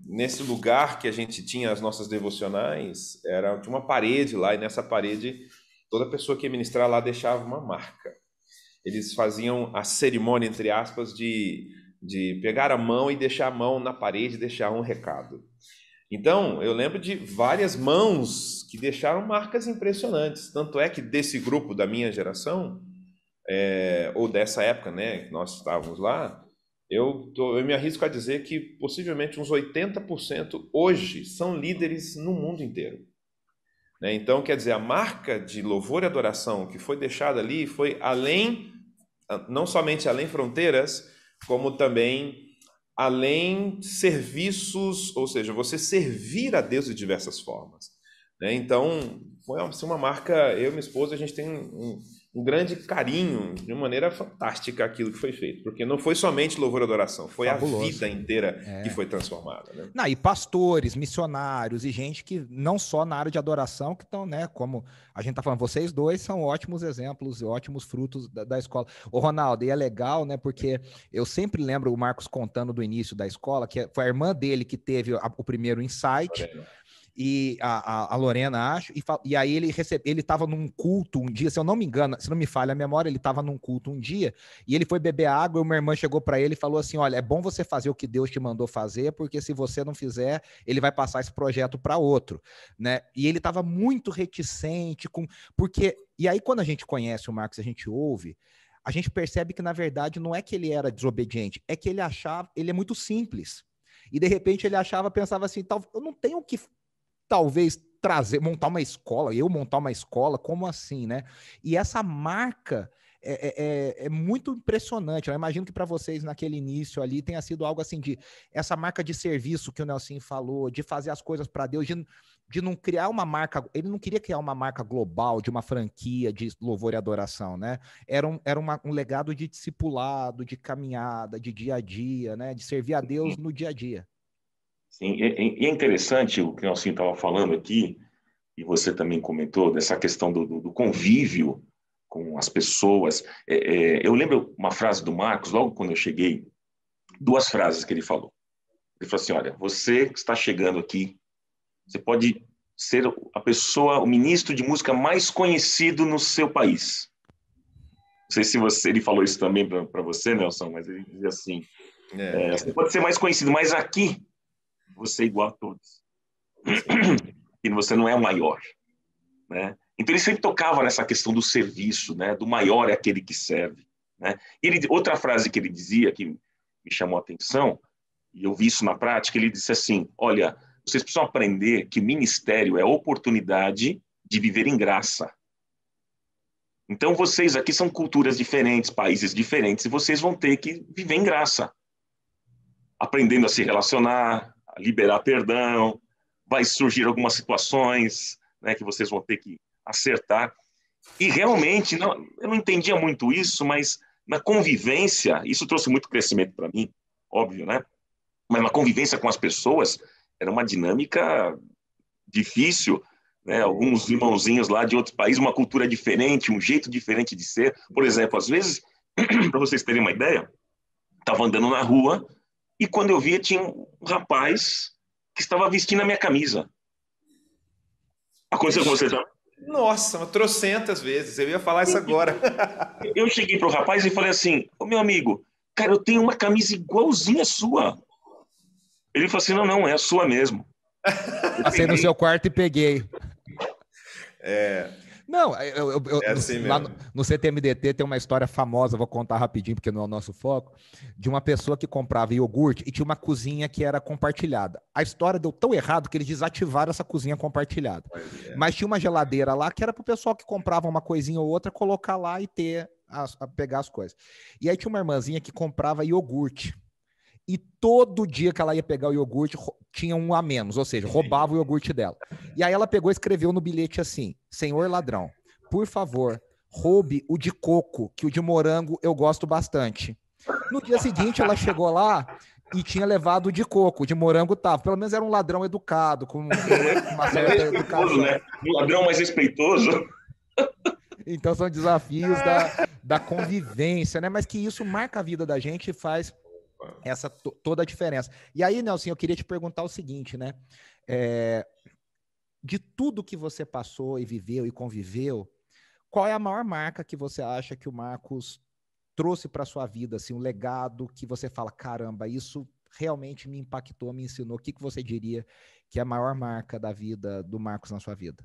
Nesse lugar que a gente tinha as nossas devocionais, tinha uma parede lá, e nessa parede toda pessoa que ia ministrar lá deixava uma marca. Eles faziam a cerimônia, entre aspas, de pegar a mão e deixar a mão na parede, deixar um recado. Então, eu lembro de várias mãos que deixaram marcas impressionantes. Tanto é que desse grupo da minha geração, ou dessa época, né, que nós estávamos lá, eu me arrisco a dizer que possivelmente uns 80% hoje são líderes no mundo inteiro. Né? Então, quer dizer, a marca de louvor e adoração que foi deixada ali foi além, não somente além fronteiras, como também além serviços, ou seja, você servir a Deus de diversas formas. Né? Então, foi uma marca, eu e minha esposa, a gente tem um grande carinho, de uma maneira fantástica, aquilo que foi feito. Porque não foi somente louvor e adoração, foi fabuloso. A vida inteira que foi transformada. Né? Não, e pastores, missionários e gente que não só na área de adoração, que estão, né, como a gente está falando, vocês dois são ótimos exemplos, ótimos frutos da escola. Ô, Ronaldo, e é legal, né, porque eu sempre lembro o Marcos contando do início da escola, que foi a irmã dele que teve o primeiro insight, e a Lorena, acho, e aí ele estava num culto um dia, se eu não me engano, se não me falha a memória, ele estava num culto um dia, e ele foi beber água, e uma irmã chegou para ele e falou assim, olha, é bom você fazer o que Deus te mandou fazer, porque se você não fizer, ele vai passar esse projeto para outro, né? E ele estava muito reticente, e aí quando a gente conhece o Marcos, a gente ouve, a gente percebe que, na verdade, não é que ele era desobediente, é que ele é muito simples, e de repente ele pensava assim, eu não tenho o que talvez montar uma escola, como assim, né? E essa marca é muito impressionante. Eu imagino que para vocês, naquele início ali, tenha sido algo assim essa marca de serviço que o Nelson falou, de fazer as coisas para Deus, de não criar uma marca, ele não queria criar uma marca global de uma franquia de louvor e adoração, né? Era um legado de discipulado, de caminhada, de dia a dia, né? De servir a Deus no dia a dia. Sim, e é interessante o que o Nelson estava falando aqui, e você também comentou, dessa questão do convívio com as pessoas. Eu lembro uma frase do Marcos, logo quando eu cheguei, 2 frases que ele falou. Ele falou assim, olha, você que está chegando aqui, você pode ser o ministro de música mais conhecido no seu país. Não sei se ele falou isso também para você, Nelson, mas ele dizia assim, você pode ser mais conhecido, mas aqui você é igual a todos. E você não é o maior. Né? Então, ele sempre tocava nessa questão do serviço, né? Do maior é aquele que serve. Né? Outra frase que ele dizia, que me chamou a atenção, e eu vi isso na prática, ele disse assim, olha, vocês precisam aprender que o ministério é a oportunidade de viver em graça. Então, vocês aqui são culturas diferentes, países diferentes, e vocês vão ter que viver em graça. Aprendendo a se relacionar, a liberar perdão, vai surgir algumas situações, né, que vocês vão ter que acertar. E realmente, eu não entendia muito isso, mas na convivência, isso trouxe muito crescimento para mim, óbvio, né? Mas na convivência com as pessoas, era uma dinâmica difícil, né? Alguns irmãozinhos lá de outros países, uma cultura diferente, um jeito diferente de ser. Por exemplo, às vezes, para vocês terem uma ideia, estava andando na rua, e quando eu via, tinha um rapaz que estava vestindo a minha camisa. Aconteceu com você já? Nossa, trocentas vezes. Eu ia falar isso agora. Eu cheguei pro rapaz e falei assim, ô meu amigo, cara, eu tenho uma camisa igualzinha a sua. Ele falou assim, não, é a sua mesmo. Passei no seu quarto e peguei. Não, assim lá mesmo. no CTMDT tem uma história famosa, vou contar rapidinho porque não é o nosso foco, de uma pessoa que comprava iogurte e tinha uma cozinha que era compartilhada. A história deu tão errado que eles desativaram essa cozinha compartilhada. Mas tinha uma geladeira lá que era para o pessoal que comprava uma coisinha ou outra colocar lá e pegar as coisas. E aí tinha uma irmãzinha que comprava iogurte. e todo dia que ela ia pegar o iogurte, tinha um a menos, ou seja, roubava o iogurte dela. E aí ela pegou e escreveu no bilhete assim: senhor ladrão, por favor, roube o de coco, que o de morango eu gosto bastante. No dia seguinte, ela chegou lá e tinha levado o de coco, o de morango tava. Pelo menos era um ladrão educado, com uma certa educação. Né? Um ladrão mais respeitoso. Então são desafios da convivência, né? Mas que isso marca a vida da gente e faz toda a diferença. E aí, Nelson, eu queria te perguntar o seguinte, né? De tudo que você passou e viveu e conviveu, qual é a maior marca que você acha que o Marcos trouxe para sua vida, assim, um legado que você fala, caramba, isso realmente me impactou, me ensinou? O que você diria que é a maior marca da vida do Marcos na sua vida?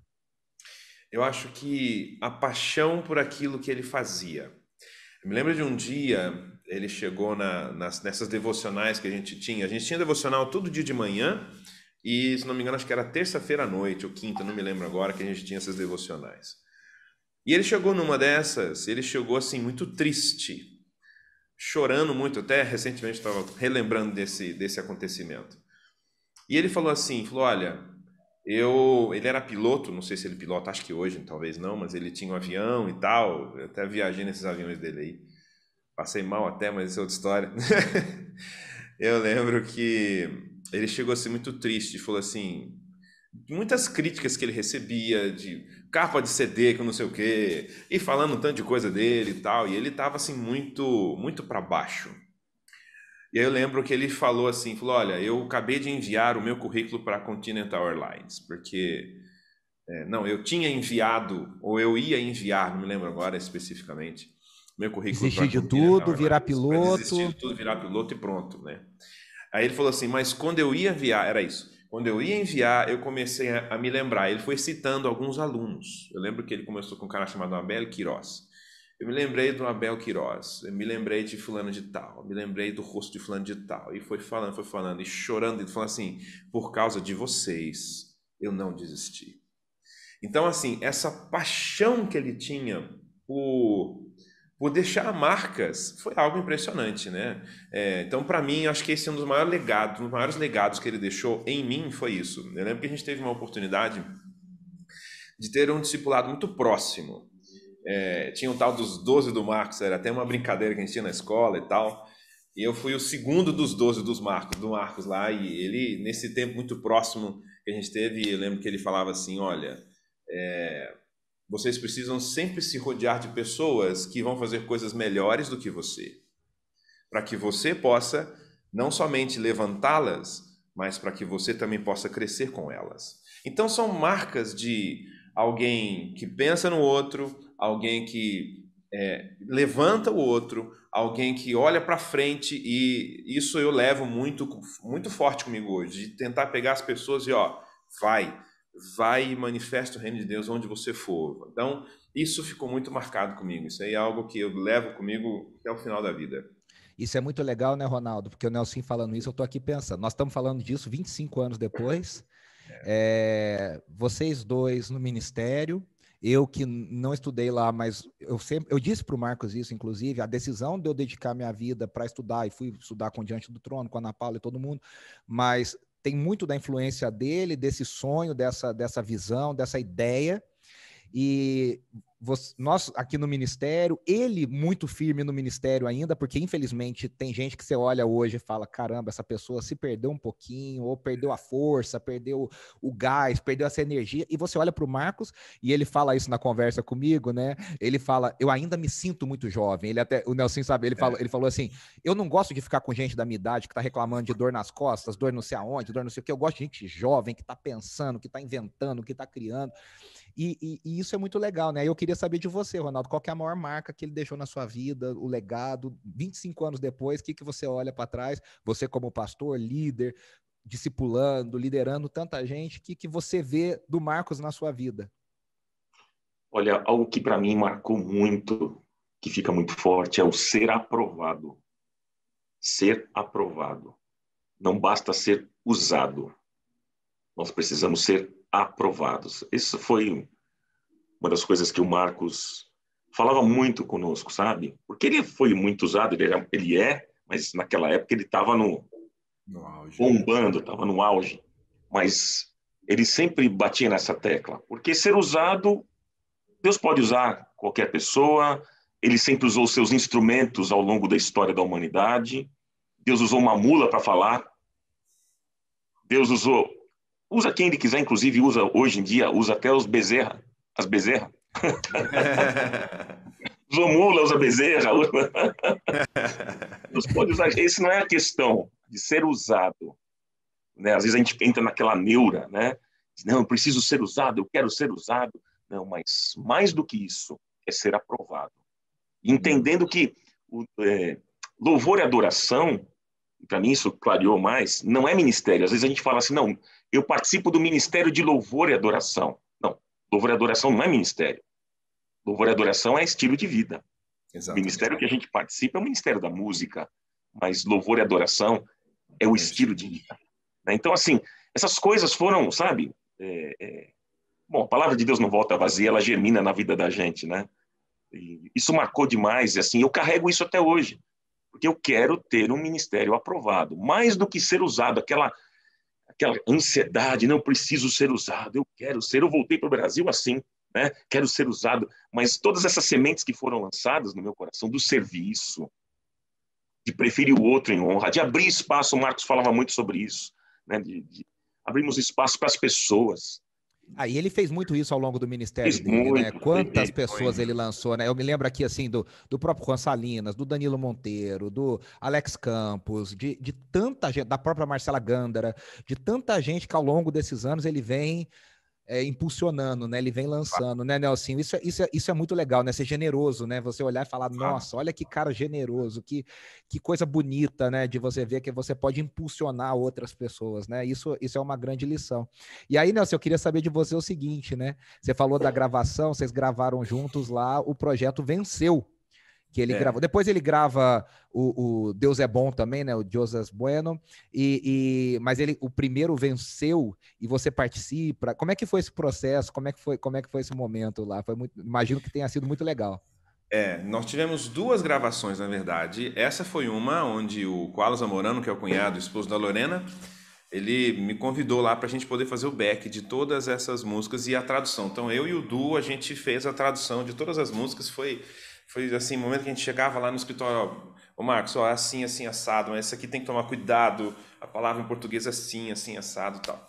Eu acho que a paixão por aquilo que ele fazia. Eu me lembro de um dia, ele chegou nessas devocionais que a gente tinha. A gente tinha devocional todo dia de manhã e, se não me engano, acho que era terça-feira à noite ou quinta, não me lembro agora, que a gente tinha essas devocionais. E ele chegou numa dessas, ele chegou assim muito triste, chorando muito, até recentemente estava relembrando desse acontecimento. E ele falou assim, olha, ele era piloto, não sei se ele pilota, acho que hoje talvez não, mas ele tinha um avião e tal, eu até viajei nesses aviões dele aí, passei mal até, mas isso é outra história. Eu lembro que ele chegou assim muito triste, falou assim, muitas críticas que ele recebia de capa de CD, que não sei o quê, e falando um tanto de coisa dele e tal, e ele tava assim muito, muito para baixo. E aí eu lembro que ele falou assim, olha, eu acabei de enviar o meu currículo para a Continental Airlines, porque, eu tinha enviado, ou eu ia enviar, não me lembro agora especificamente, meu currículo para a Continental Airlines. Desistir de tudo, virar piloto. Desistir de tudo, virar piloto e pronto, né? Aí ele falou assim, mas quando eu ia enviar, era isso, quando eu ia enviar, eu comecei a me lembrar, ele foi citando alguns alunos, eu lembro que ele começou com um cara chamado Abel Queiroz. Eu me lembrei do Abel Queiroz, eu me lembrei de fulano de tal, me lembrei do rosto de fulano de tal, e foi falando, e chorando, e falando assim, por causa de vocês, eu não desisti. Então, assim, essa paixão que ele tinha por deixar marcas, foi algo impressionante, né? Então, para mim, acho que esse é um dos maiores legados que ele deixou em mim foi isso. Eu lembro que a gente teve uma oportunidade de ter um discipulado muito próximo. Tinha um tal dos 12 do Marcos, era até uma brincadeira que a gente tinha na escola e tal, e eu fui o segundo dos 12 do Marcos lá, e ele, nesse tempo muito próximo que a gente teve, eu lembro que ele falava assim, olha, vocês precisam sempre se rodear de pessoas que vão fazer coisas melhores do que você, para que você possa não somente levantá-las, mas para que você também possa crescer com elas. Então são marcas de alguém que pensa no outro, alguém que levanta o outro, alguém que olha para frente, e isso eu levo muito, muito forte comigo hoje, de tentar pegar as pessoas e vai e manifesta o reino de Deus onde você for. Então, isso ficou muito marcado comigo. Isso aí é algo que eu levo comigo até o final da vida. Isso é muito legal, né, Ronaldo? Porque o Nelson falando isso, eu tô aqui pensando. Nós estamos falando disso 25 anos depois. Vocês dois no ministério, eu que não estudei lá, mas eu disse para o Marcos isso, inclusive, a decisão de eu dedicar minha vida para estudar, e fui estudar com Diante do Trono, com a Ana Paula e todo mundo, mas tem muito da influência dele, desse sonho, dessa visão, dessa ideia, e nós aqui no ministério, ele muito firme no ministério ainda, porque infelizmente tem gente que você olha hoje e fala, caramba, essa pessoa se perdeu um pouquinho, ou perdeu a força, perdeu o gás, perdeu essa energia, e você olha para o Marcos, e ele fala isso na conversa comigo, né? Ele fala, eu ainda me sinto muito jovem. O Nelson sabe, ele falou assim, eu não gosto de ficar com gente da minha idade que tá reclamando de dor nas costas, dor não sei aonde, dor não sei o que, eu gosto de gente jovem, que tá pensando, que tá inventando, que tá criando. E isso é muito legal, né? Eu queria saber de você, Ronaldo, qual que é a maior marca que ele deixou na sua vida, o legado, 25 anos depois, o que você olha para trás, você como pastor, líder, discipulando, liderando tanta gente, o que você vê do Marcos na sua vida? Olha, algo que para mim marcou muito, que fica muito forte, é o ser aprovado. Ser aprovado. Não basta ser usado. Nós precisamos ser aprovados. Isso foi uma das coisas que o Marcos falava muito conosco, sabe? Porque ele foi muito usado, ele é mas naquela época ele estava No auge. bombando, estava no auge. Mas ele sempre batia nessa tecla, porque ser usado, Deus pode usar qualquer pessoa, ele sempre usou seus instrumentos ao longo da história da humanidade. Deus usou uma mula para falar, Deus usa quem ele quiser, inclusive usa hoje em dia, usa até as bezerras. Usou mula, usa bezerra. Deus pode usar. Esse não é a questão de ser usado. Né? Às vezes a gente entra naquela neura, né? Não, eu preciso ser usado, eu quero ser usado. Não, mas mais do que isso, é ser aprovado. Entendendo que louvor e adoração, para mim isso clareou mais, não é ministério. Às vezes a gente fala assim, não, eu participo do ministério de louvor e adoração. Não, louvor e adoração não é ministério. Louvor e adoração é estilo de vida. Exatamente. O ministério que a gente participa é o ministério da música, mas louvor e adoração é o estilo de vida. Então, assim, essas coisas foram, sabe... Bom, a palavra de Deus não volta vazia, ela germina na vida da gente, né? E isso marcou demais, e assim, eu carrego isso até hoje, porque eu quero ter um ministério aprovado, mais do que ser usado, aquela ansiedade, não preciso ser usado, eu quero ser, eu voltei para o Brasil assim, né? Quero ser usado, mas todas essas sementes que foram lançadas no meu coração, do serviço, de preferir o outro em honra, de abrir espaço, o Marcos falava muito sobre isso, né? De abrirmos espaço para as pessoas. E ele fez muito isso ao longo do ministério dele, né? Quantas pessoas ele lançou, né? Eu me lembro aqui, assim, do próprio Juan Salinas, do Danilo Monteiro, do Alex Campos, de tanta gente, da própria Marcela Gândara, de tanta gente que ao longo desses anos ele vem impulsionando, né? Ele vem lançando, né, Nelson? Isso é muito legal, né? Ser generoso, né? Você olhar e falar, nossa, olha que cara generoso, que coisa bonita, né? De você ver que você pode impulsionar outras pessoas, né? Isso é uma grande lição. E aí, Nelson, eu queria saber de você o seguinte, né? Você falou da gravação, vocês gravaram juntos lá, o projeto Venceu, que ele gravou. Depois ele grava o Deus é Bom também, né? O Josas Bueno. Mas o primeiro Venceu e você participa. Como é que foi esse processo? Como é que foi esse momento lá? Imagino que tenha sido muito legal. Nós tivemos duas gravações, na verdade. Essa foi uma onde o Koala Zamorano, que é o cunhado, esposo da Lorena, ele me convidou lá para a gente poder fazer o back de todas essas músicas e a tradução. Então eu e o Du, a gente fez a tradução de todas as músicas. Foi assim, o momento que a gente chegava lá no escritório, ô Marcos, ó, assim, assim, assado, mas isso aqui tem que tomar cuidado, a palavra em português é assim, assim, assado e tal.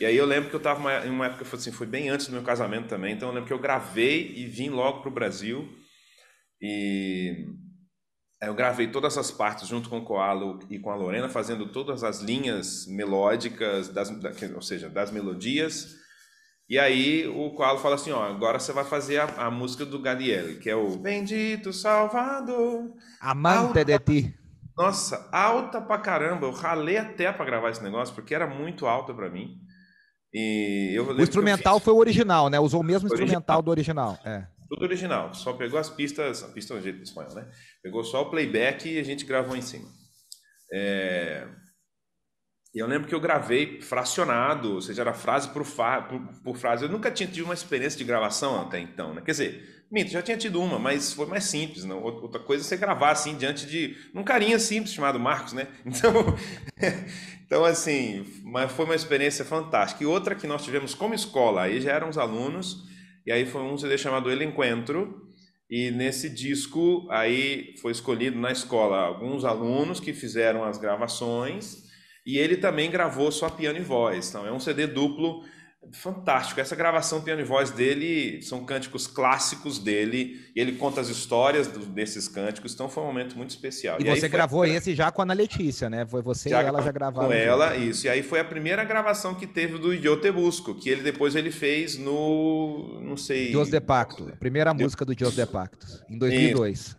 E aí eu lembro que eu estava em uma época, foi bem antes do meu casamento também, então eu lembro que eu gravei e vim logo para o Brasil, e aí eu gravei todas as partes junto com o Koala e com a Lorena, fazendo todas as linhas melódicas, ou seja, das melodias. E aí o Koala fala assim, ó, agora você vai fazer a música do Gadiel, que é o Bendito Salvador, Amante de ti. Nossa, alta pra caramba, eu ralei até pra gravar esse negócio, porque era muito alta pra mim. E o instrumental foi o original, né? Usou o mesmo instrumental do original. Tudo original, só pegou a pista é um jeito de espanhol, né? Pegou só o playback e a gente gravou em cima. E eu lembro que eu gravei fracionado, ou seja, era frase por frase. Eu nunca tinha tido uma experiência de gravação até então, né? Quer dizer, já tinha tido uma, mas foi mais simples. Não? Outra coisa é você gravar assim, diante de um carinha simples chamado Marcos, né? Então assim, foi uma experiência fantástica. E outra que nós tivemos como escola, aí já eram os alunos, e aí foi um CD chamado El Encuentro, e nesse disco aí foi escolhido na escola alguns alunos que fizeram as gravações, e ele também gravou só piano e voz. Então é um CD duplo fantástico. Essa gravação piano e voz dele são cânticos clássicos dele, e ele conta as histórias desses cânticos, então foi um momento muito especial. E você gravou esse já com a Ana Letícia, né? Foi você e ela já gravaram. Com ela, isso. E aí foi a primeira gravação que teve do Eu Te Busco, que depois ele fez no, não sei... Dios de Pacto, a primeira música do Dios de Pacto, em 2002.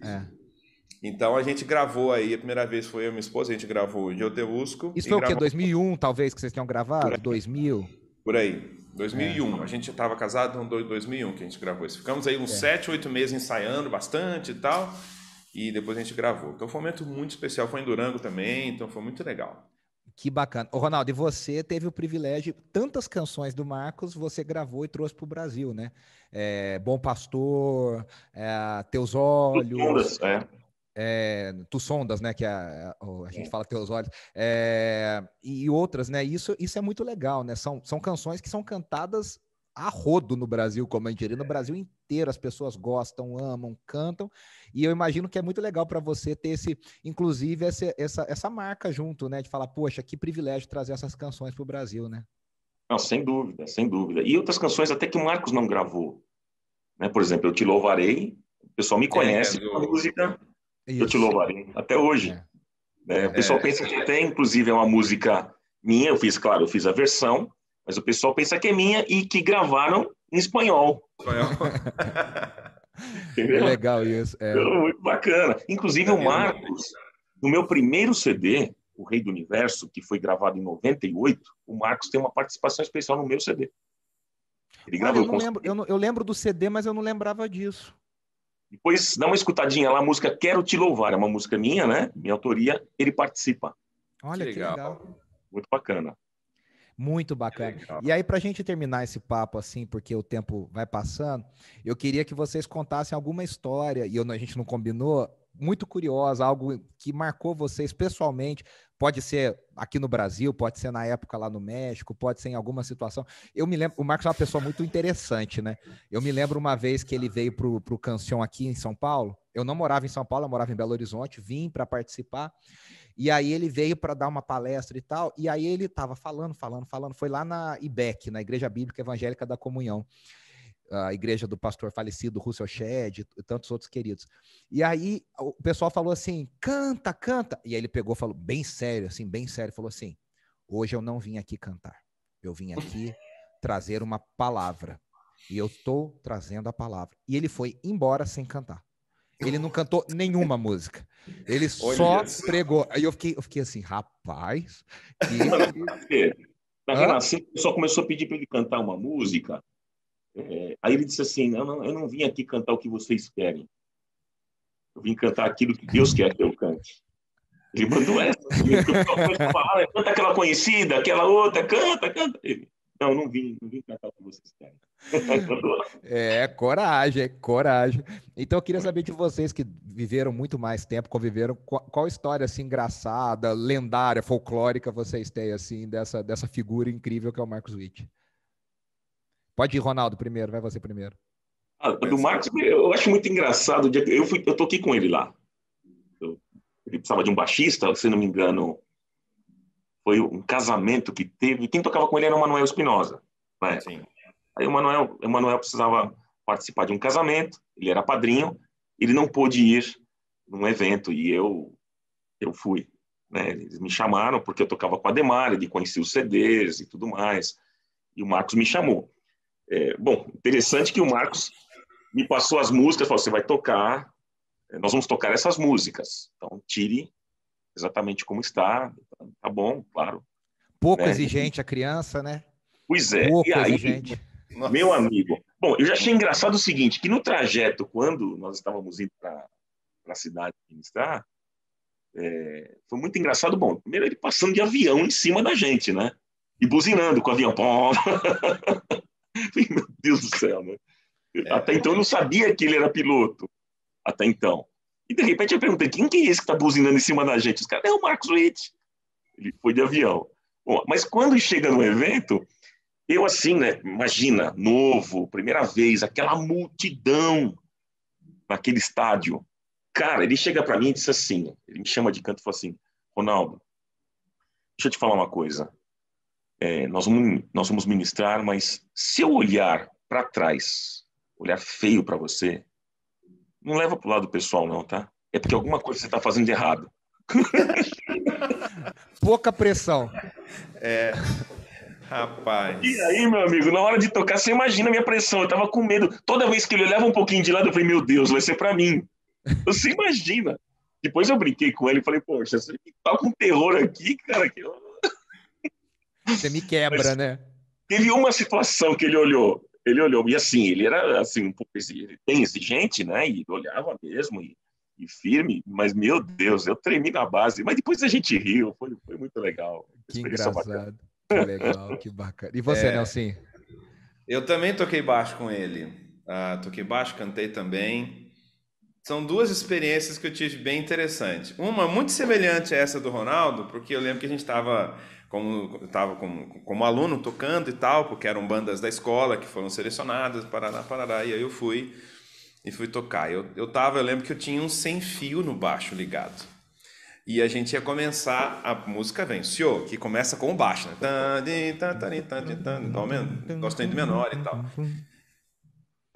Então a gente gravou aí, a primeira vez foi eu e minha esposa, a gente gravou Eu Te Busco. Isso foi o quê? 2001, talvez, que vocês tenham gravado? 2000? Por aí, 2001. A gente já estava casado em 2001 que a gente gravou isso. Ficamos aí uns 7, 8 meses ensaiando bastante e tal, e depois a gente gravou. Então foi um momento muito especial, foi em Durango também, então foi muito legal. Que bacana. Ô, Ronaldo, e você teve o privilégio, tantas canções do Marcos você gravou e trouxe para o Brasil, né? Teus Olhos... Tu sondas, né? Que a gente fala teus olhos. E outras, né? Isso é muito legal, né? São canções que são cantadas a rodo no Brasil, como a gente diria, no Brasil inteiro as pessoas gostam, amam, cantam, e eu imagino que é muito legal para você ter inclusive essa marca junto, né? De falar, poxa, que privilégio trazer essas canções para o Brasil, né? Não, sem dúvida, sem dúvida. E outras canções até que o Marcos não gravou, né? Por exemplo, Eu Te Louvarei, o pessoal me conhece com a música Eu Te Louvarei, até hoje. O pessoal pensa que até, inclusive, é uma música minha, eu fiz a versão, mas o pessoal pensa que é minha e que gravaram em espanhol. É legal isso. Muito bacana. Inclusive, o Marcos, no meu primeiro CD, O Rei do Universo, que foi gravado em 98, o Marcos tem uma participação especial no meu CD. Ele gravou. Eu lembro do CD, mas eu não lembrava disso. Depois, dá uma escutadinha lá, a música Quero Te Louvar, é uma música minha, né? Minha autoria, ele participa. Olha que legal. Muito bacana. Muito bacana. E aí, para a gente terminar esse papo assim, porque o tempo vai passando, eu queria que vocês contassem alguma história, e a gente não combinou, muito curiosa, algo que marcou vocês pessoalmente. Pode ser aqui no Brasil, pode ser na época lá no México, pode ser em alguma situação. Eu me lembro, o Marcos é uma pessoa muito interessante, né? Eu me lembro uma vez que ele veio pro Cancion aqui em São Paulo. Eu não morava em São Paulo, eu morava em Belo Horizonte, vim para participar. E aí ele veio para dar uma palestra e tal, e aí ele estava falando, foi lá na IBEC, na Igreja Bíblica Evangélica da Comunhão, a igreja do pastor falecido Russell Shedd e tantos outros queridos. E aí o pessoal falou assim, canta, canta. E aí ele pegou, falou bem sério, falou assim, hoje eu não vim aqui cantar, eu vim aqui trazer uma palavra, e eu estou trazendo a palavra. E ele foi embora sem cantar. Ele não cantou nenhuma música. Ele só pregou. Aí eu fiquei assim, rapaz. Na Renascença, o pessoal começou a pedir para ele cantar uma música. Aí ele disse assim: eu não vim aqui cantar o que vocês querem. Eu vim cantar aquilo que Deus quer que eu cante. Ele mandou essa. Canta aquela conhecida, aquela outra, canta. Ele, não vim cantar o que vocês querem. Coragem. Então eu queria saber de vocês que viveram muito mais tempo, conviveram, qual história assim engraçada, lendária, folclórica vocês têm assim dessa figura incrível que é o Marcos Witt. Pode ir, Ronaldo, primeiro, vai você primeiro. Do Marcos, eu acho muito engraçado. Eu toquei com ele lá. Ele precisava de um baixista, se não me engano. Foi um casamento que teve. Quem tocava com ele era o Manuel Espinosa. Né? Sim. Aí o Manuel precisava participar de um casamento, ele era padrinho, ele não pôde ir num evento, e eu fui. Né? Eles me chamaram porque eu tocava com a Ademar, ele conhecia os CDs e tudo mais, e o Marcos me chamou. Bom, interessante que o Marcos me passou as músicas, falou, você vai tocar, nós vamos tocar essas músicas, então tire exatamente como está, tá bom, claro. Pouco exigente a criança, né? Pois é. Pouco e aí, exigente. Meu amigo, bom, eu já achei engraçado o seguinte, que no trajeto, quando nós estávamos indo para a cidade ministrar, foi muito engraçado. Bom, primeiro ele passando de avião em cima da gente, né? E buzinando com o avião. Meu Deus do céu, né? Até então eu não sabia que ele era piloto. Até então. E de repente eu perguntei, quem que é esse que está buzinando em cima da gente? Os caras, é o Marcos Witt. Ele foi de avião. Bom, mas quando chega no evento, eu assim, né? Imagina, novo, primeira vez, aquela multidão naquele estádio. Cara, ele chega para mim e diz assim, ele me chama de canto e fala assim, Ronaldo, deixa eu te falar uma coisa. Nós vamos ministrar, mas se eu olhar para trás, olhar feio para você, não leva pro lado pessoal não, tá? É porque alguma coisa você está fazendo de errado. Pouca pressão. Rapaz. E aí, meu amigo, na hora de tocar, você imagina a minha pressão. Eu tava com medo. Toda vez que ele olhava um pouquinho de lado, eu falei, meu Deus, vai ser para mim. Você imagina. Depois eu brinquei com ele e falei, poxa, você tá com terror aqui, cara. Você me quebra, né? Teve uma situação que ele olhou, e assim, ele era assim, um pouco bem exigente, né? E olhava mesmo, e firme, mas meu Deus, eu tremi na base. Mas depois a gente riu, foi muito legal. Que engraçado, que legal, que bacana. E você, Nelson? Eu também toquei baixo com ele. Toquei baixo, cantei também. São duas experiências que eu tive bem interessantes. Uma muito semelhante a essa do Ronaldo, porque eu lembro que a gente estava como aluno tocando e tal, porque eram bandas da escola que foram selecionadas, parará, e aí eu fui tocar. Eu lembro que eu tinha um sem fio no baixo ligado. E a gente ia começar, a música venceu, que começa com o baixo, né? Gostando de menor e tal.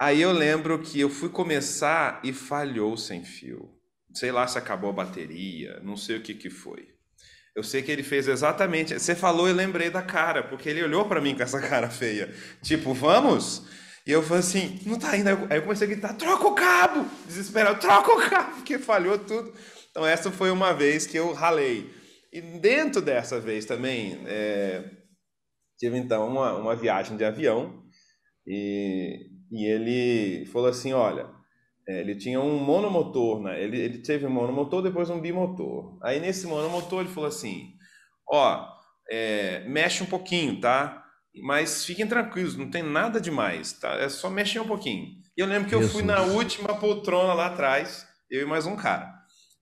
Aí eu lembro que eu fui começar e falhou sem fio. Sei lá se acabou a bateria, não sei o que foi. Eu sei que ele fez exatamente... Você falou e lembrei da cara, porque ele olhou pra mim com essa cara feia. Tipo, vamos? E eu falei assim, não tá indo. Aí eu comecei a gritar, troca o cabo! Desesperado, troca o cabo! Porque falhou tudo. Então essa foi uma vez que eu ralei. E dentro dessa vez também, tive então uma viagem de avião. E ele falou assim, olha, ele tinha um monomotor, né? Ele teve um monomotor, depois um bimotor. Aí nesse monomotor ele falou assim, mexe um pouquinho, tá? Mas fiquem tranquilos, não tem nada demais, tá? É só mexer um pouquinho. E eu lembro que eu fui na última poltrona lá atrás, eu e mais um cara.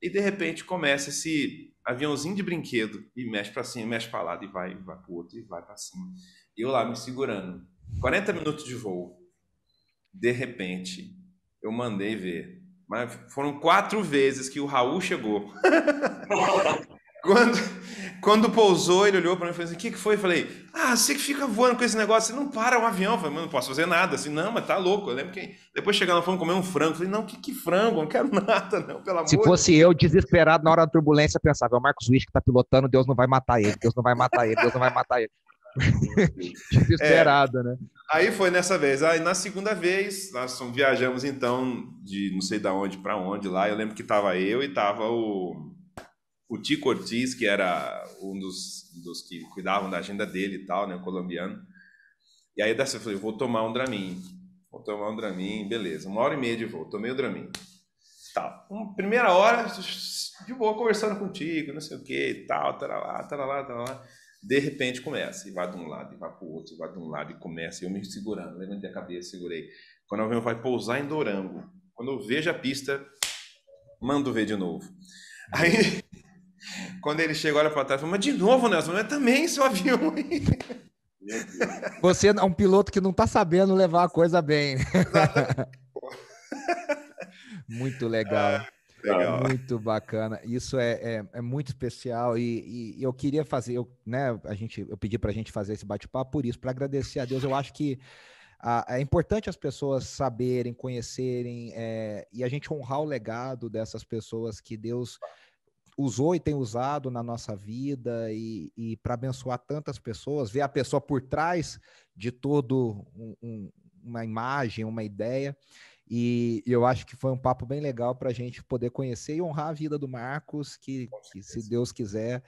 E de repente começa esse aviãozinho de brinquedo e mexe pra cima, mexe pra lá, e vai pro outro, e vai pra cima. E eu lá me segurando. 40 minutos de voo. De repente, eu mandei ver. Mas foram 4 vezes que o Raul chegou. Quando pousou, ele olhou para mim e falou assim, o que foi? Eu falei, você que fica voando com esse negócio, você não para o avião. Eu falei, mas não posso fazer nada. Assim, não, mas tá louco. Eu lembro que depois chegando, fomos comer um frango. Eu falei, não, que frango? Eu não quero nada, não, pelo amor de Deus. Se fosse eu, desesperado, na hora da turbulência, pensava, é o Marcos Witt que tá pilotando, Deus não vai matar ele, Deus não vai matar ele, Deus não vai matar ele. Desesperado, né? Aí foi nessa vez. Aí na segunda vez, nós viajamos então de não sei de onde para onde lá. Eu lembro que tava eu e tava o Tico Ortiz, que era um dos que cuidavam da agenda dele e tal, né, o colombiano. E aí dessa eu falei, vou tomar um Dramin, beleza. 1h30 de voo, tomei o Dramin. Tá. Primeira hora, de boa, conversando contigo, não sei o que e tal, taralá. De repente começa, e vai de um lado, e vai pro outro, e vai de um lado, e começa, e eu me segurando, levantei a cabeça, segurei. Quando o avião vai pousar em Durango, quando eu vejo a pista, mando ver de novo. Aí, quando ele chega, olha para trás, fala, mas de novo, Nelson, mas também seu avião aí. Você é um piloto que não tá sabendo levar a coisa bem. Muito legal. Legal. Muito bacana. Isso é muito especial e eu queria fazer, eu pedi para a gente fazer esse bate-papo por isso, para agradecer a Deus. Eu acho que é importante as pessoas saberem, conhecerem e a gente honrar o legado dessas pessoas que Deus usou e tem usado na nossa vida e para abençoar tantas pessoas, ver a pessoa por trás de todo uma imagem, uma ideia. E eu acho que foi um papo bem legal para a gente poder conhecer e honrar a vida do Marcos, que se Deus quiser,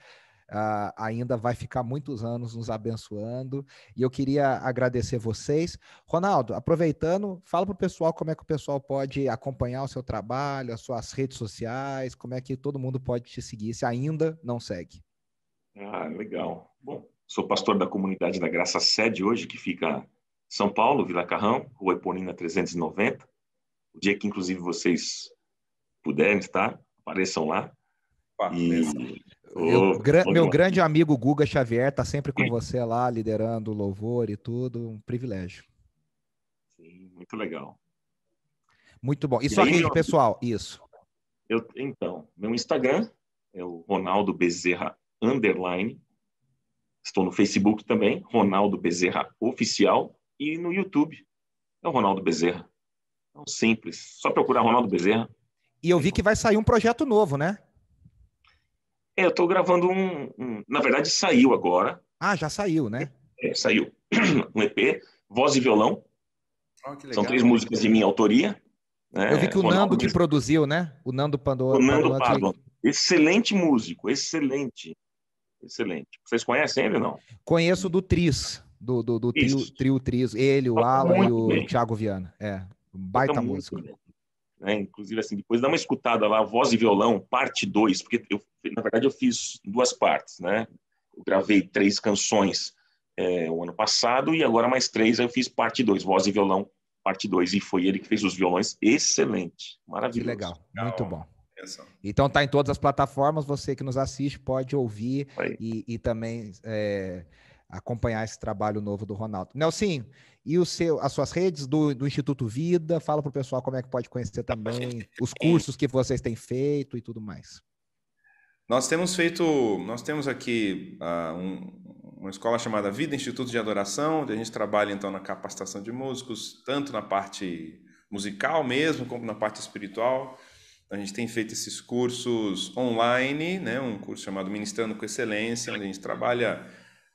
ainda vai ficar muitos anos nos abençoando. E eu queria agradecer vocês. Ronaldo, aproveitando, fala para o pessoal como é que o pessoal pode acompanhar o seu trabalho, as suas redes sociais, como é que todo mundo pode te seguir, se ainda não segue. Legal. Bom, sou pastor da comunidade da Graça Sede hoje, que fica em São Paulo, Vila Carrão, Rua Eponina 390. O dia que, inclusive, vocês puderem estar, apareçam lá. Meu grande amigo Guga Xavier está sempre com você lá, liderando o louvor e tudo. Um privilégio. Sim, muito legal. Muito bom. E sua rede pessoal? Isso. Então, meu Instagram é o Ronaldo Bezerra _. Estou no Facebook também, Ronaldo Bezerra Oficial. E no YouTube é o Ronaldo Bezerra. Então, simples. Só procurar Ronaldo Bezerra. E eu vi que vai sair um projeto novo, né? Eu estou gravando Na verdade, saiu agora. Já saiu, né? Saiu um EP, voz e violão. Que legal. São 3 músicas de minha autoria. Eu vi que o Nando que produziu, né? O Nando Padua. O Nando Padua. Excelente músico, excelente. Vocês conhecem ele ou não? Conheço do Tris, do trio Tris. Ele, o Alan e o Thiago Viana. Baita música. Inclusive, assim, depois dá uma escutada lá, voz e violão, parte 2, porque na verdade eu fiz 2 partes, né? Eu gravei 3 canções o ano passado e agora mais 3, aí eu fiz parte 2, voz e violão parte 2, e foi ele que fez os violões, excelente, maravilhoso. Que legal, muito bom. Atenção. Então tá em todas as plataformas, você que nos assiste pode ouvir e também acompanhar esse trabalho novo do Ronaldo. Nelsinho, e as suas redes do Instituto Vida, fala para o pessoal como é que pode conhecer também os cursos que vocês têm feito e tudo mais. Nós temos aqui uma escola chamada Vida Instituto de Adoração, onde a gente trabalha então na capacitação de músicos, tanto na parte musical mesmo, como na parte espiritual. A gente tem feito esses cursos online, né? Um curso chamado Ministrando com Excelência, onde a gente trabalha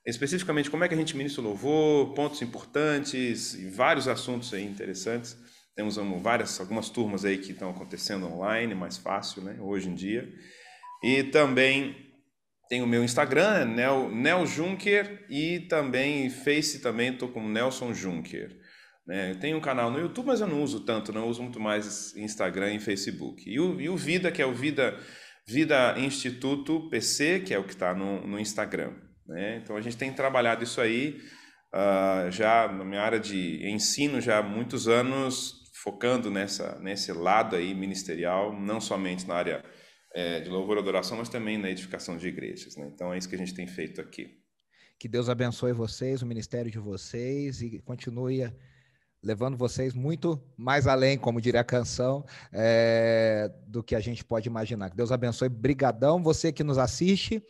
especificamente como é que a gente ministra o louvor, pontos importantes e vários assuntos aí interessantes. Temos algumas turmas aí que estão acontecendo online, mais fácil, né? Hoje em dia. E também tem o meu Instagram, Nel Juncker, e também Face também estou como Nelson Juncker. Né? Eu tenho um canal no YouTube, mas eu não uso tanto, não uso muito mais Instagram e Facebook. E o Vida, que é o Vida Instituto PC, que é o que está no Instagram. Né? Então a gente tem trabalhado isso aí já na minha área de ensino já há muitos anos, focando nesse lado aí ministerial, não somente na área de louvor e adoração, mas também na edificação de igrejas. Né? Então é isso que a gente tem feito aqui. Que Deus abençoe vocês, o ministério de vocês, e continue levando vocês muito mais além, como diria a canção, do que a gente pode imaginar. Que Deus abençoe, brigadão, você que nos assiste,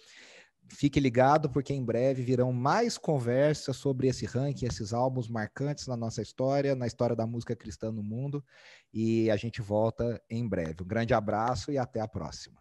fique ligado, porque em breve virão mais conversas sobre esse ranking, esses álbuns marcantes na nossa história, na história da música cristã no mundo, e a gente volta em breve. Um grande abraço e até a próxima.